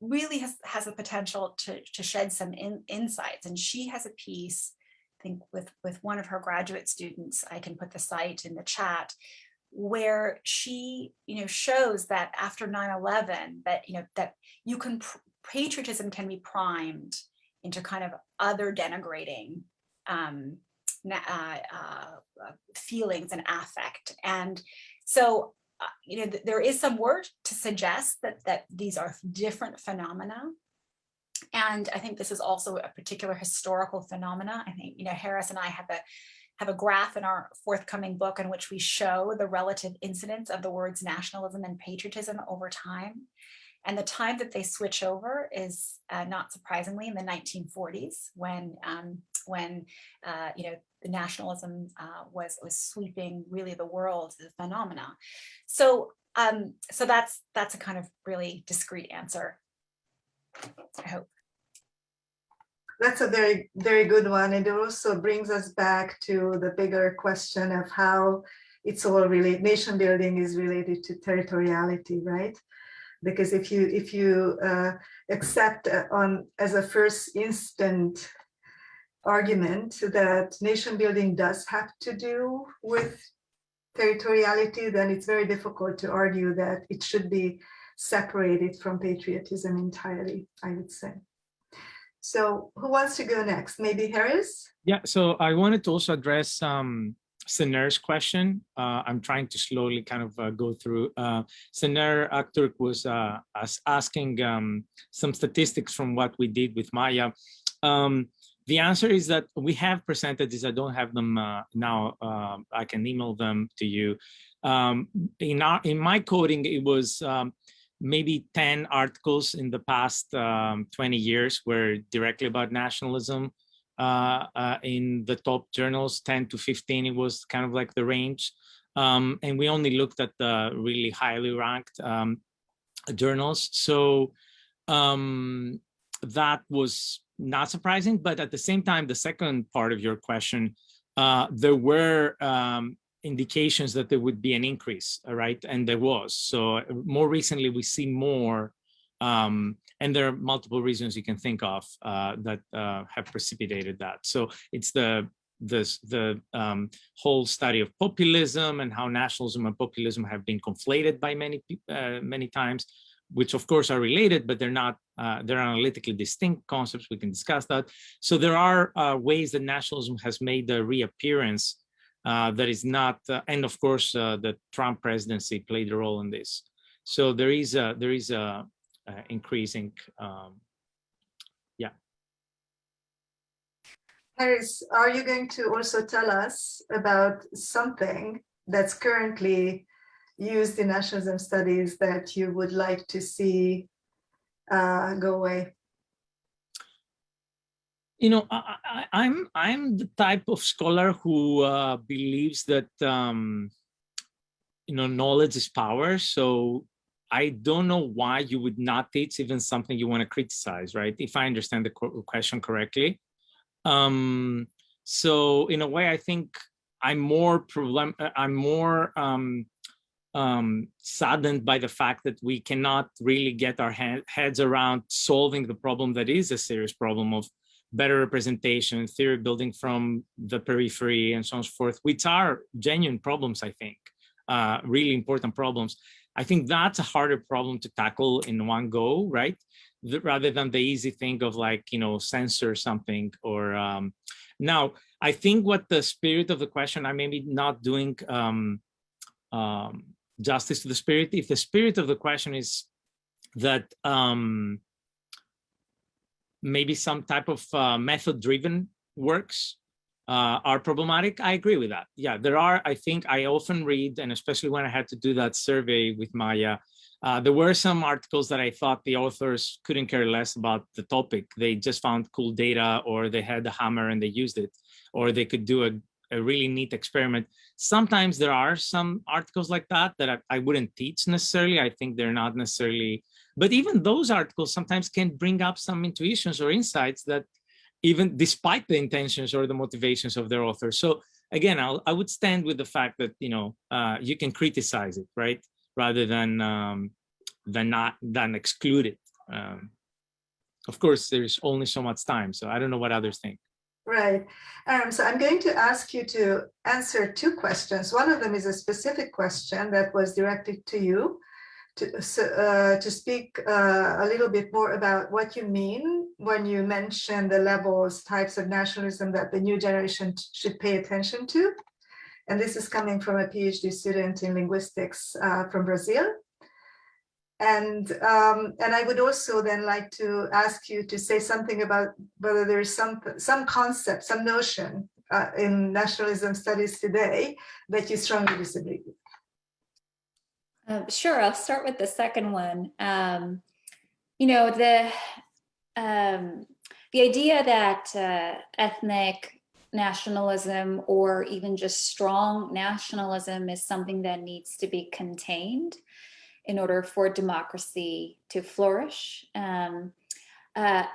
really has the potential to shed some insights. And she has a piece, I think, with one of her graduate students, I can put the site in the chat, where she shows that after 9/11, that you can, patriotism can be primed into kind of other denigrating feelings and affect. And so there is some work to suggest that these are different phenomena. And I think this is also a particular historical phenomena. I think Harris and I have a graph in our forthcoming book in which we show the relative incidence of the words nationalism and patriotism over time. And the time that they switch over is, not surprisingly, in the 1940s, when the nationalism was sweeping really the world, the phenomena. So that's a kind of really discrete answer, I hope. That's a very, very good one. And it also brings us back to the bigger question of how it's all related. Nation building is related to territoriality, right? Because if you accept as a first instant argument that nation building does have to do with territoriality, then it's very difficult to argue that it should be separated from patriotism entirely, I would say. So who wants to go next? Maybe Harris? Yeah, so I wanted to also address Sener's question. I'm trying to slowly kind of go through. Sener Aktürk was asking some statistics from what we did with Maya. The answer is that we have presented this. I don't have them now. I can email them to you. In my coding, it was maybe 10 articles in the past 20 years were directly about nationalism. In the top journals, 10 to 15, it was kind of like the range. And we only looked at the really highly ranked journals. So that was not surprising, but at the same time, the second part of your question, there were indications that there would be an increase, right? And there was. So more recently, we see more, and there are multiple reasons you can think of that have precipitated that. So it's the whole study of populism and how nationalism and populism have been conflated by many times, which of course are related, but they're not, they're analytically distinct concepts. We can discuss that. So there are ways that nationalism has made a reappearance that is not, and of course the Trump presidency played a role in this. So there is a increasing, yeah. Harris, are you going to also tell us about something that's currently used in nationalism studies that you would like to see go away? You know, I'm the type of scholar who believes that you know, knowledge is power. So I don't know why you would not teach even something you want to criticize, right? If I understand the question correctly. So in a way, I think I'm more saddened by the fact that we cannot really get our heads around solving the problem that is a serious problem of better representation, theory building from the periphery, and so on and so forth, which are genuine problems, I think, really important problems. I think that's a harder problem to tackle in one go, right? Rather than the easy thing of like, censor something or, now, I think what the spirit of the question, I may be not doing justice to the spirit. If the spirit of the question is that maybe some type of method-driven works are problematic, I agree with that. Yeah, there are, I think I often read, and especially when I had to do that survey with Maya, there were some articles that I thought the authors couldn't care less about the topic. They just found cool data, or they had a hammer and they used it, or they could do a really neat experiment. Sometimes there are some articles like that that I wouldn't teach necessarily. I think they're not necessarily, but even those articles sometimes can bring up some intuitions or insights that even despite the intentions or the motivations of their authors. So again, I would stand with the fact that, you can criticize it, right? Rather than exclude it. Of course, there's only so much time. So I don't know what others think. Right. So I'm going to ask you to answer two questions. One of them is a specific question that was directed to you, to speak a little bit more about what you mean when you mention the levels, types of nationalism that the new generation should pay attention to. And this is coming from a PhD student in linguistics from Brazil. And I would also then like to ask you to say something about whether there is some concept, some notion in nationalism studies today that you strongly disagree with. Sure, I'll start with the second one. The idea that ethnic nationalism or even just strong nationalism is something that needs to be contained in order for democracy to flourish. I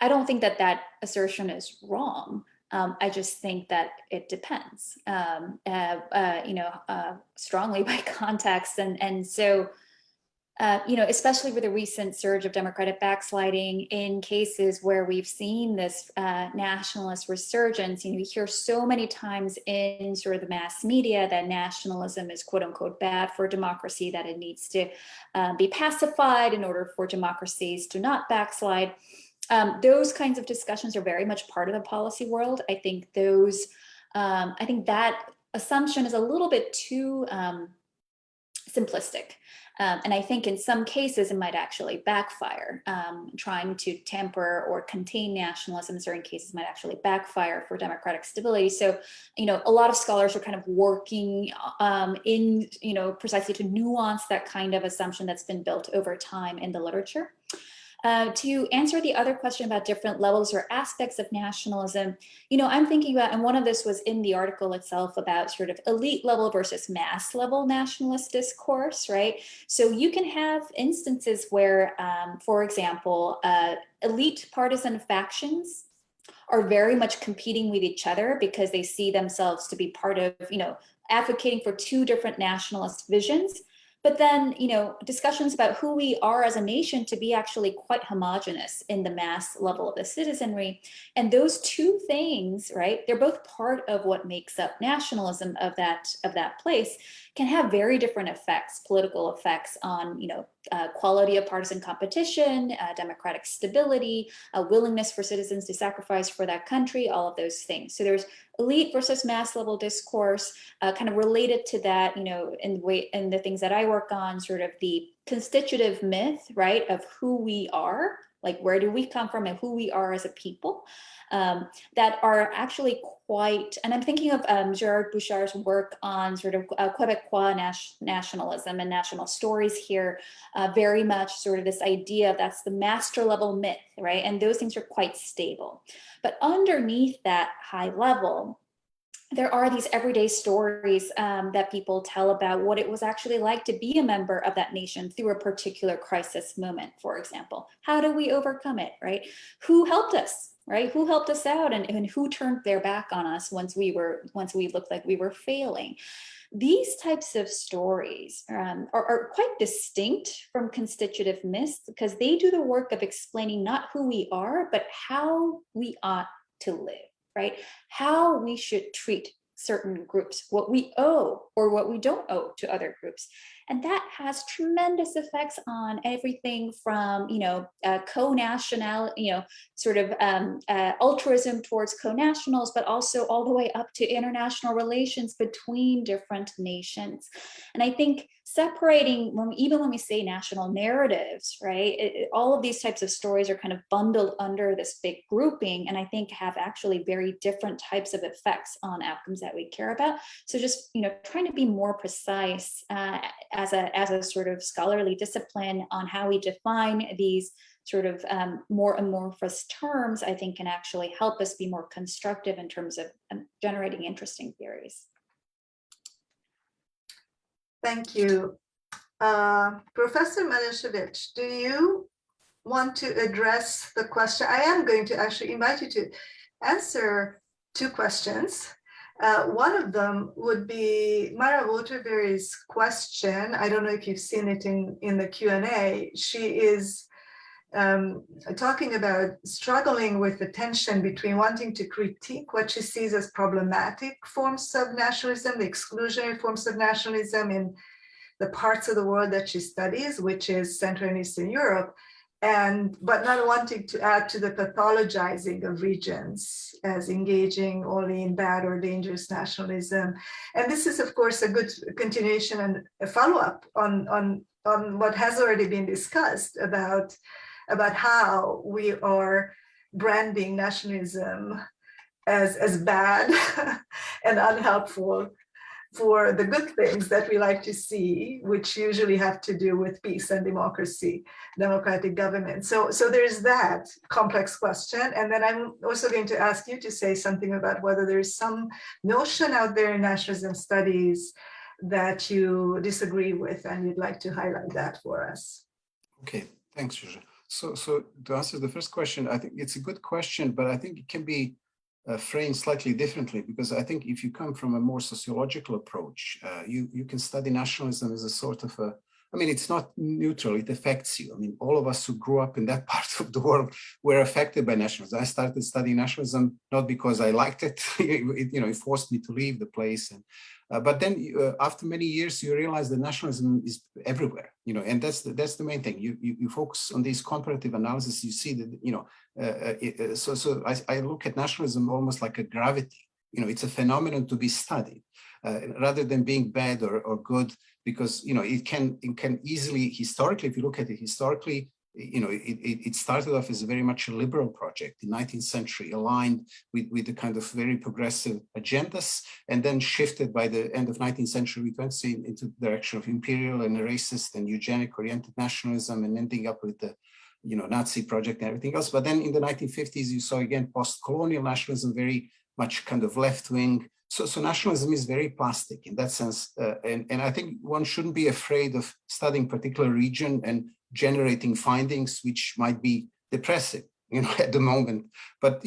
don't think that assertion is wrong. I just think that it depends, strongly by context. And so, especially with the recent surge of democratic backsliding in cases where we've seen this nationalist resurgence, you hear so many times in sort of the mass media that nationalism is quote unquote bad for democracy, that it needs to be pacified in order for democracies to not backslide. Those kinds of discussions are very much part of the policy world. I think I think that assumption is a little bit too simplistic. And I think in some cases it might actually backfire. Trying to temper or contain nationalism in certain cases might actually backfire for democratic stability. So, a lot of scholars are kind of working in, precisely to nuance that kind of assumption that's been built over time in the literature. To answer the other question about different levels or aspects of nationalism, I'm thinking about, and one of this was in the article itself, about sort of elite level versus mass level nationalist discourse, right? So you can have instances where, for example, elite partisan factions are very much competing with each other because they see themselves to be part of, advocating for two different nationalist visions. But then, discussions about who we are as a nation to be actually quite homogenous in the mass level of the citizenry. And those two things, right, they're both part of what makes up nationalism of that place, can have very different effects, political effects on, quality of partisan competition, democratic stability, a willingness for citizens to sacrifice for that country, all of those things. So there's elite versus mass level discourse, kind of related to that, in the things that I work on, sort of the constitutive myth, right, of who we are, like where do we come from and who we are as a people, that are actually quite, and I'm thinking of Gerard Bouchard's work on sort of Quebecois nationalism and national stories here, very much sort of this idea of that's the master level myth, right? And those things are quite stable. But underneath that high level, there are these everyday stories that people tell about what it was actually like to be a member of that nation through a particular crisis moment, for example. How do we overcome it, right? Who helped us, right? Who helped us out, and who turned their back on us once we looked like we were failing? these types of stories are quite distinct from constitutive myths because they do the work of explaining not who we are, but how we ought to live, right? How we should treat certain groups, what we owe or what we don't owe to other groups. And that has tremendous effects on everything from, co-national, sort of altruism towards co-nationals, but also all the way up to international relations between different nations. And I think separating, even when we say national narratives, right, all of these types of stories are kind of bundled under this big grouping, and I think have actually very different types of effects on outcomes that we care about. So just, trying to be more precise as a sort of scholarly discipline on how we define these sort of more amorphous terms, I think can actually help us be more constructive in terms of generating interesting theories. Thank you. Professor Milosevich, do you want to address the question? I am going to actually invite you to answer two questions. One of them would be Mara Waterbury's question. I don't know if you've seen it in the Q&A. She is talking about struggling with the tension between wanting to critique what she sees as problematic forms of nationalism, the exclusionary forms of nationalism in the parts of the world that she studies, which is Central and Eastern Europe, but not wanting to add to the pathologizing of regions as engaging only in bad or dangerous nationalism. And this is, of course, a good continuation and a follow-up on what has already been discussed about how we are branding nationalism as bad and unhelpful for the good things that we like to see, which usually have to do with peace and democracy, democratic government. So there's that complex question. And then I'm also going to ask you to say something about whether there's some notion out there in nationalism studies that you disagree with and you'd like to highlight that for us. Okay, thanks, Zsuzsa. So to answer the first question, I think it's a good question, but I think it can be framed slightly differently, because I think if you come from a more sociological approach, you can study nationalism as a sort of it's not neutral, it affects you. I mean, all of us who grew up in that part of the world were affected by nationalism. I started studying nationalism not because I liked it, it forced me to leave the place. But then after many years, you realize that nationalism is everywhere, and that's the main thing. You focus on these comparative analysis, you see that, so I look at nationalism almost like a gravity. It's a phenomenon to be studied rather than being bad or good, because, it can easily, historically, if you look at it historically, it started off as a very much a liberal project in 19th century, aligned with the kind of very progressive agendas, and then shifted by the end of 19th century, we went into the direction of imperial and racist and eugenic-oriented nationalism, and ending up with the Nazi project and everything else. But then in the 1950s, you saw again post-colonial nationalism, very much kind of left-wing. So nationalism is very plastic in that sense, and I think one shouldn't be afraid of studying particular region and generating findings which might be depressive, at the moment. But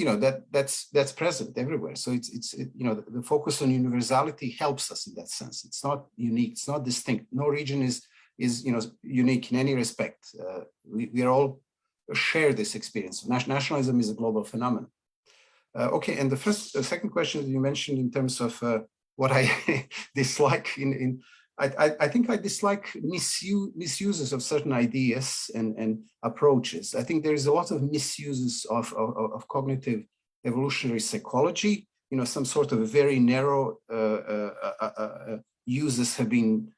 that's present everywhere. So it's the focus on universality helps us in that sense. It's not unique. It's not distinct. No region is unique in any respect. We are all share this experience. Nationalism is a global phenomenon. Okay, and the second question that you mentioned in terms of what I dislike I think I dislike misuses of certain ideas and approaches. I think there is a lot of misuses of cognitive evolutionary psychology. Some sort of very narrow uses have been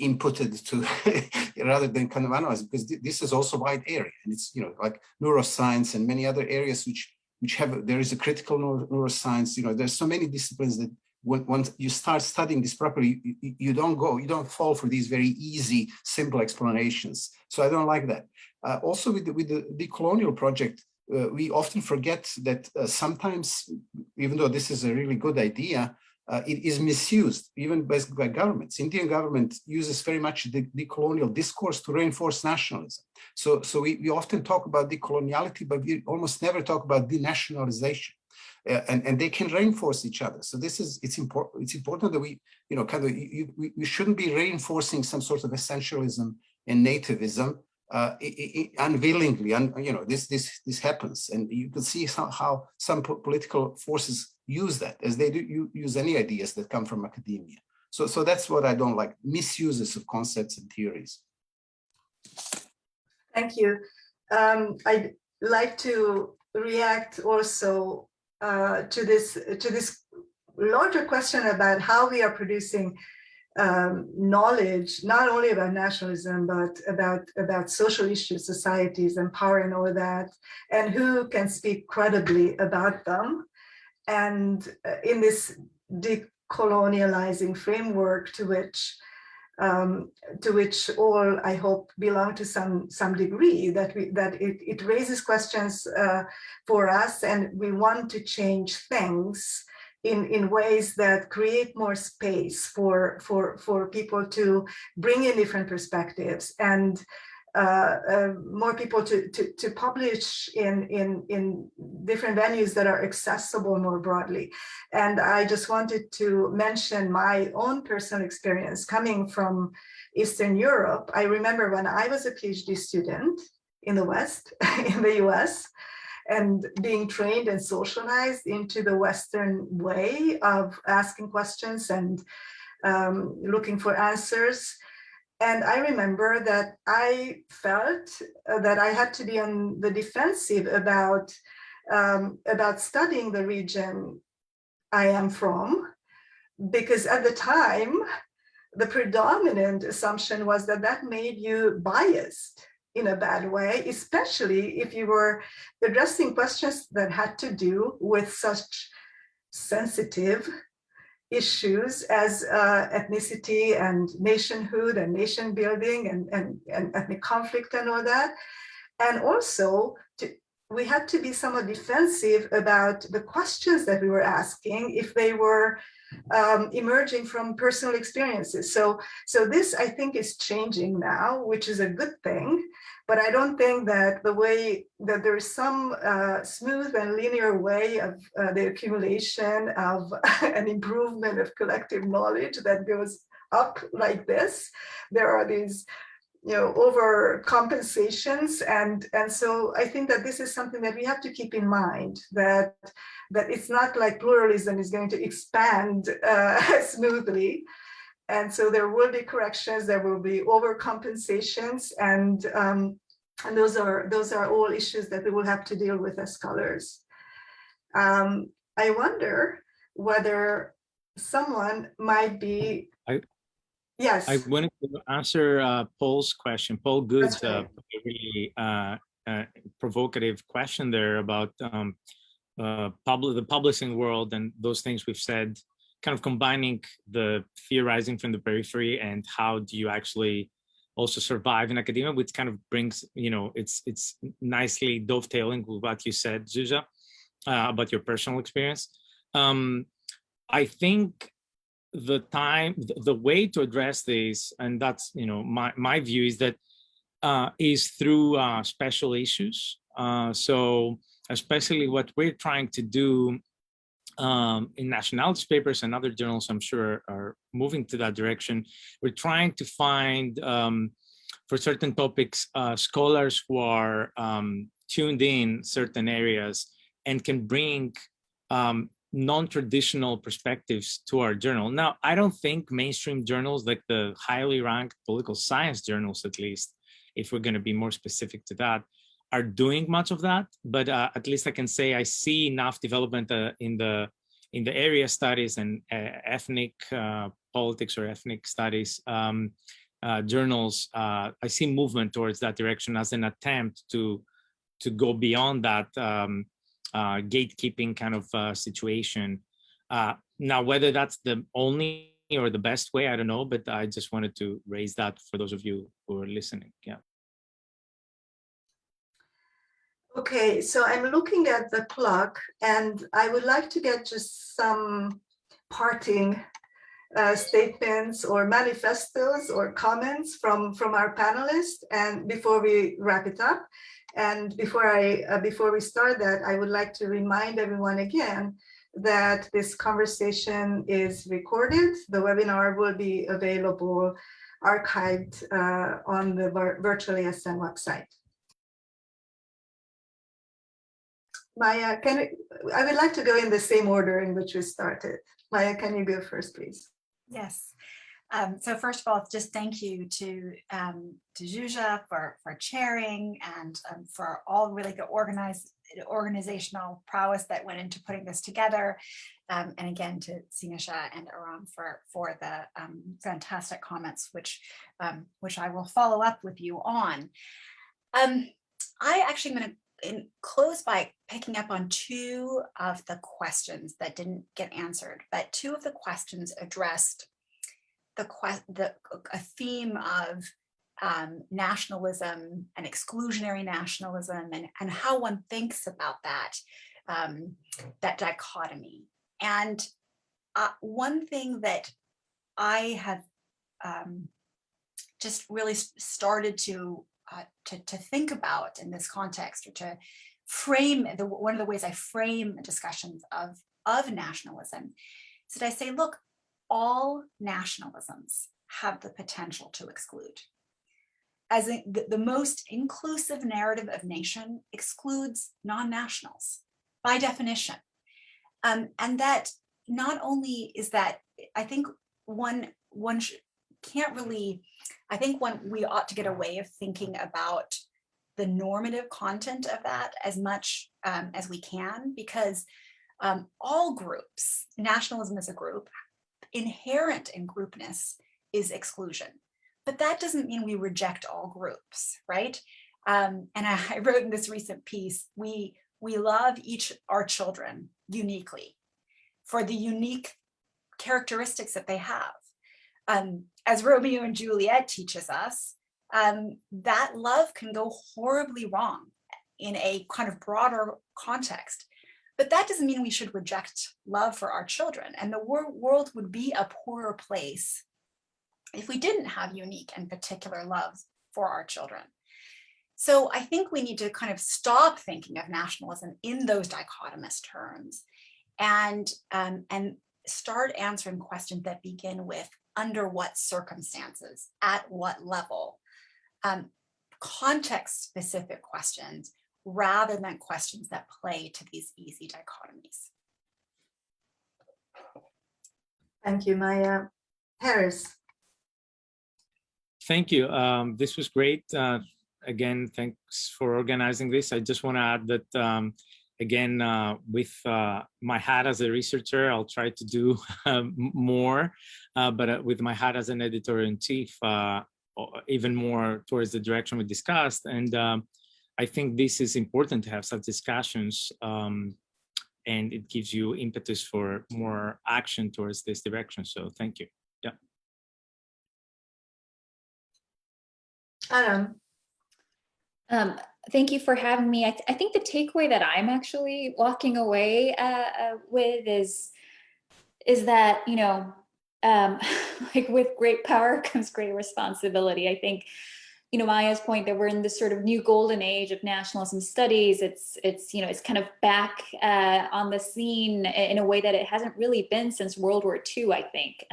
inputted to rather than kind of analyze, because this is also a wide area, and it's like neuroscience and many other areas which have, there is a critical neuroscience. There's so many disciplines that once you start studying this properly, you don't fall for these very easy, simple explanations. So I don't like that. Also with the decolonial project, we often forget that sometimes, even though this is a really good idea, it is misused even by governments. Indian government uses very much the decolonial discourse to reinforce nationalism. So we often talk about decoloniality, but we almost never talk about denationalization. and they can reinforce each other. So it's important that we, we shouldn't be reinforcing some sort of essentialism and nativism unwillingly. This happens, and you can see how some political forces use that, as they do use any ideas that come from academia. So that's what I don't like, misuses of concepts and theories. Thank you. I'd like to react also to this larger question about how we are producing knowledge, not only about nationalism, but about social issues, societies, and power and all that, and who can speak credibly about them. And in this decolonializing framework to which all, I hope, belong to some degree, that it raises questions for us, and we want to change things in ways that create more space for people to bring in different perspectives, and more people to publish in different venues that are accessible more broadly. And I just wanted to mention my own personal experience coming from Eastern Europe. I remember when I was a PhD student in the West, in the US, and being trained and socialized into the Western way of asking questions and looking for answers. And I remember that I felt that I had to be on the defensive about studying the region I am from, because at the time, the predominant assumption was that made you biased in a bad way, especially if you were addressing questions that had to do with such sensitive issues as ethnicity and nationhood and nation building and ethnic conflict and all that. And also, we had to be somewhat defensive about the questions that we were asking if they were emerging from personal experiences. So this, I think, is changing now, which is a good thing. But I don't think that the way that there is some smooth and linear way of the accumulation of an improvement of collective knowledge that goes up like this. There are these, overcompensations, and so I think that this is something that we have to keep in mind, that it's not like pluralism is going to expand smoothly. And so there will be corrections, there will be overcompensations, and those are all issues that we will have to deal with as scholars. I wonder whether someone might be. Yes. I wanted to answer Paul's question. Paul Good's a really provocative question there about the publishing world and those things we've said, kind of combining the theorizing from the periphery and how do you actually also survive in academia, which kind of brings, it's nicely dovetailing with what you said, Zsuzsa, about your personal experience. I think the way to address this, and that's, my view is that is through special issues. So especially what we're trying to do in nationalist papers and other journals, I'm sure, are moving to that direction. We're trying to find, for certain topics, scholars who are tuned in certain areas and can bring non-traditional perspectives to our journal. Now, I don't think mainstream journals, like the highly ranked political science journals, at least, if we're going to be more specific to that, are doing much of that. But at least I can say I see enough development in the area studies and ethnic politics or ethnic studies journals. I see movement towards that direction as an attempt to go beyond that gatekeeping kind of situation. Now, whether that's the only or the best way, I don't know, but I just wanted to raise that for those of you who are listening. Yeah. Okay, so I'm looking at the clock, and I would like to get just some parting statements or manifestos or comments from our panelists, and before we wrap it up. And before we start that, I would like to remind everyone again that this conversation is recorded. The webinar will be available archived on the Virtual ASN website. Maya, I would like to go in the same order in which we started. Maya, can you go first, please? Yes. So first of all, just thank you to Zsuzsa for chairing and for all really the organizational prowess that went into putting this together. And again, to Sinisha and Aram for the fantastic comments, which I will follow up with you on. I actually am going to close by picking up on two of the questions that didn't get answered, but two of the questions addressed a theme of nationalism and exclusionary nationalism and how one thinks about that, that dichotomy. And one thing that I have just really started to think about in this context, or to frame, one of the ways I frame discussions of nationalism is that I say, look, all nationalisms have the potential to exclude. As the most inclusive narrative of nation excludes non-nationals by definition. And that not only is that, I think we ought to get a way of thinking about the normative content of that as much as we can, because all groups, nationalism as a group, inherent in groupness is exclusion. But that doesn't mean we reject all groups, right? And I wrote in this recent piece, we love our children uniquely for the unique characteristics that they have. As Romeo and Juliet teaches us, that love can go horribly wrong in a kind of broader context. But that doesn't mean we should reject love for our children. And the world would be a poorer place if we didn't have unique and particular love for our children. So I think we need to kind of stop thinking of nationalism in those dichotomous terms and start answering questions that begin with under what circumstances, at what level, context-specific questions, rather than questions that play to these easy dichotomies. Thank you, Maya. Harris. Thank you. This was great. Again, thanks for organizing this. I just want to add that, again, with my hat as a researcher, I'll try to do more, but with my hat as an editor-in-chief, even more towards the direction we discussed. And I think this is important to have such discussions, and it gives you impetus for more action towards this direction. So thank you. Yeah. Aram. Thank you for having me. I think the takeaway that I'm actually walking away with is that, you know, like with great power comes great responsibility. I think, you know, Maya's point that we're in this sort of new golden age of nationalism studies. It's you know, it's kind of back on the scene in a way that it hasn't really been since World War II, I think.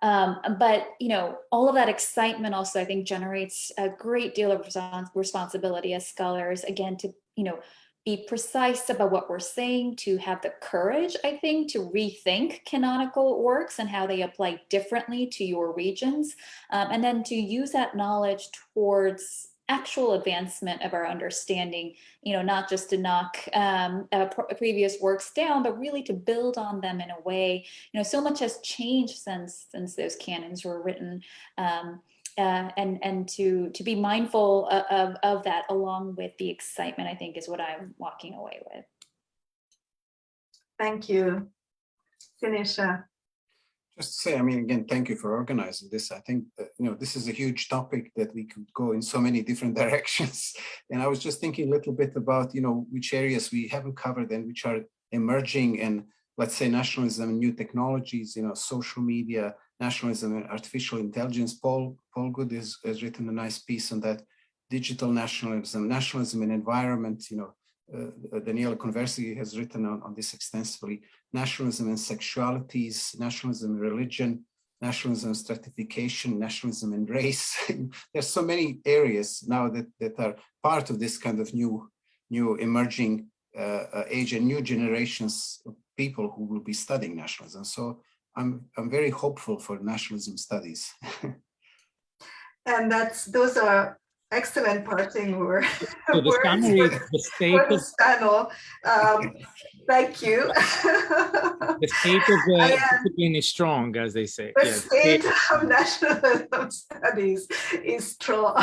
But, you know, all of that excitement also, I think, generates a great deal of responsibility as scholars, again, to, you know, be precise about what we're saying, to have the courage, I think, to rethink canonical works and how they apply differently to your regions, and then to use that knowledge towards actual advancement of our understanding, you know, not just to knock previous works down, but really to build on them in a way, you know, so much has changed since those canons were written, and to be mindful of that, along with the excitement, I think, is what I'm walking away with. Thank you. Sinisha. Just to say, I mean, again, thank you for organizing this. I think that, you know, this is a huge topic that we could go in so many different directions. And I was just thinking a little bit about, you know, which areas we haven't covered and which are emerging, and let's say nationalism and new technologies, you know, social media, nationalism and artificial intelligence. Paul Good has written a nice piece on that. digital nationalism, nationalism in environment. Daniela Conversi has written on this extensively. Nationalism in sexualities, nationalism in religion, nationalism in stratification, nationalism in race. There's so many areas now that are part of this kind of new emerging age and new generations of people who will be studying nationalism. So I'm very hopeful for nationalism studies. And those are excellent parting words. So the summary, the state for this panel. Thank you. the state of the discipline is strong, as they say. The Yes. state of nationalism studies is strong,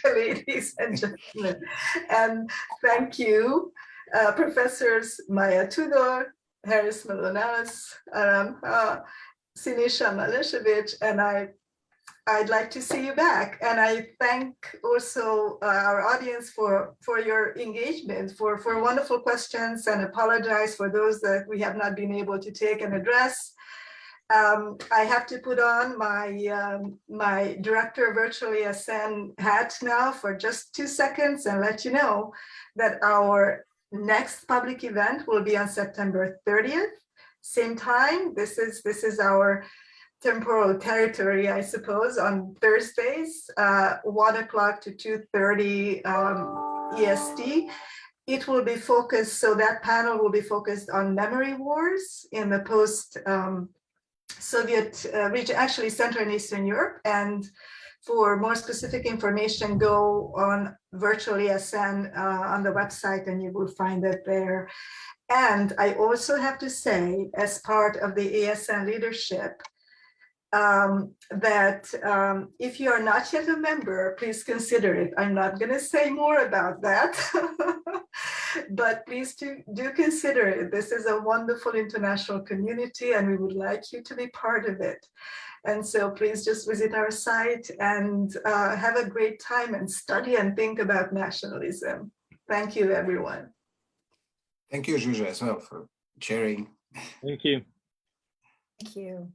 ladies and gentlemen. And thank you, Professors Maya Tudor, Harris Mylonas, Sinisha Malishevich, and I'd like to see you back. And I thank also our audience for your engagement, for wonderful questions, and apologize for those that we have not been able to take and address. I have to put on my Director of Virtual ASN hat now for just 2 seconds and let you know that our next public event will be on September 30th, same time. This is our temporal territory, I suppose, on Thursdays, 1 o'clock to 2:30 EST. It will be focused, so that panel will be focused on memory wars in the post-Soviet region, actually Central and Eastern Europe. And for more specific information, go on Virtual ASN on the website and you will find it there. And I also have to say, as part of the ASN leadership, that if you are not yet a member, please consider it. I'm not going to say more about that, but please do consider it. This is a wonderful international community and we would like you to be part of it. And so please just visit our site and have a great time and study and think about nationalism. Thank you, everyone. Thank you, Zsuzsa, as well, for sharing. Thank you. Thank you.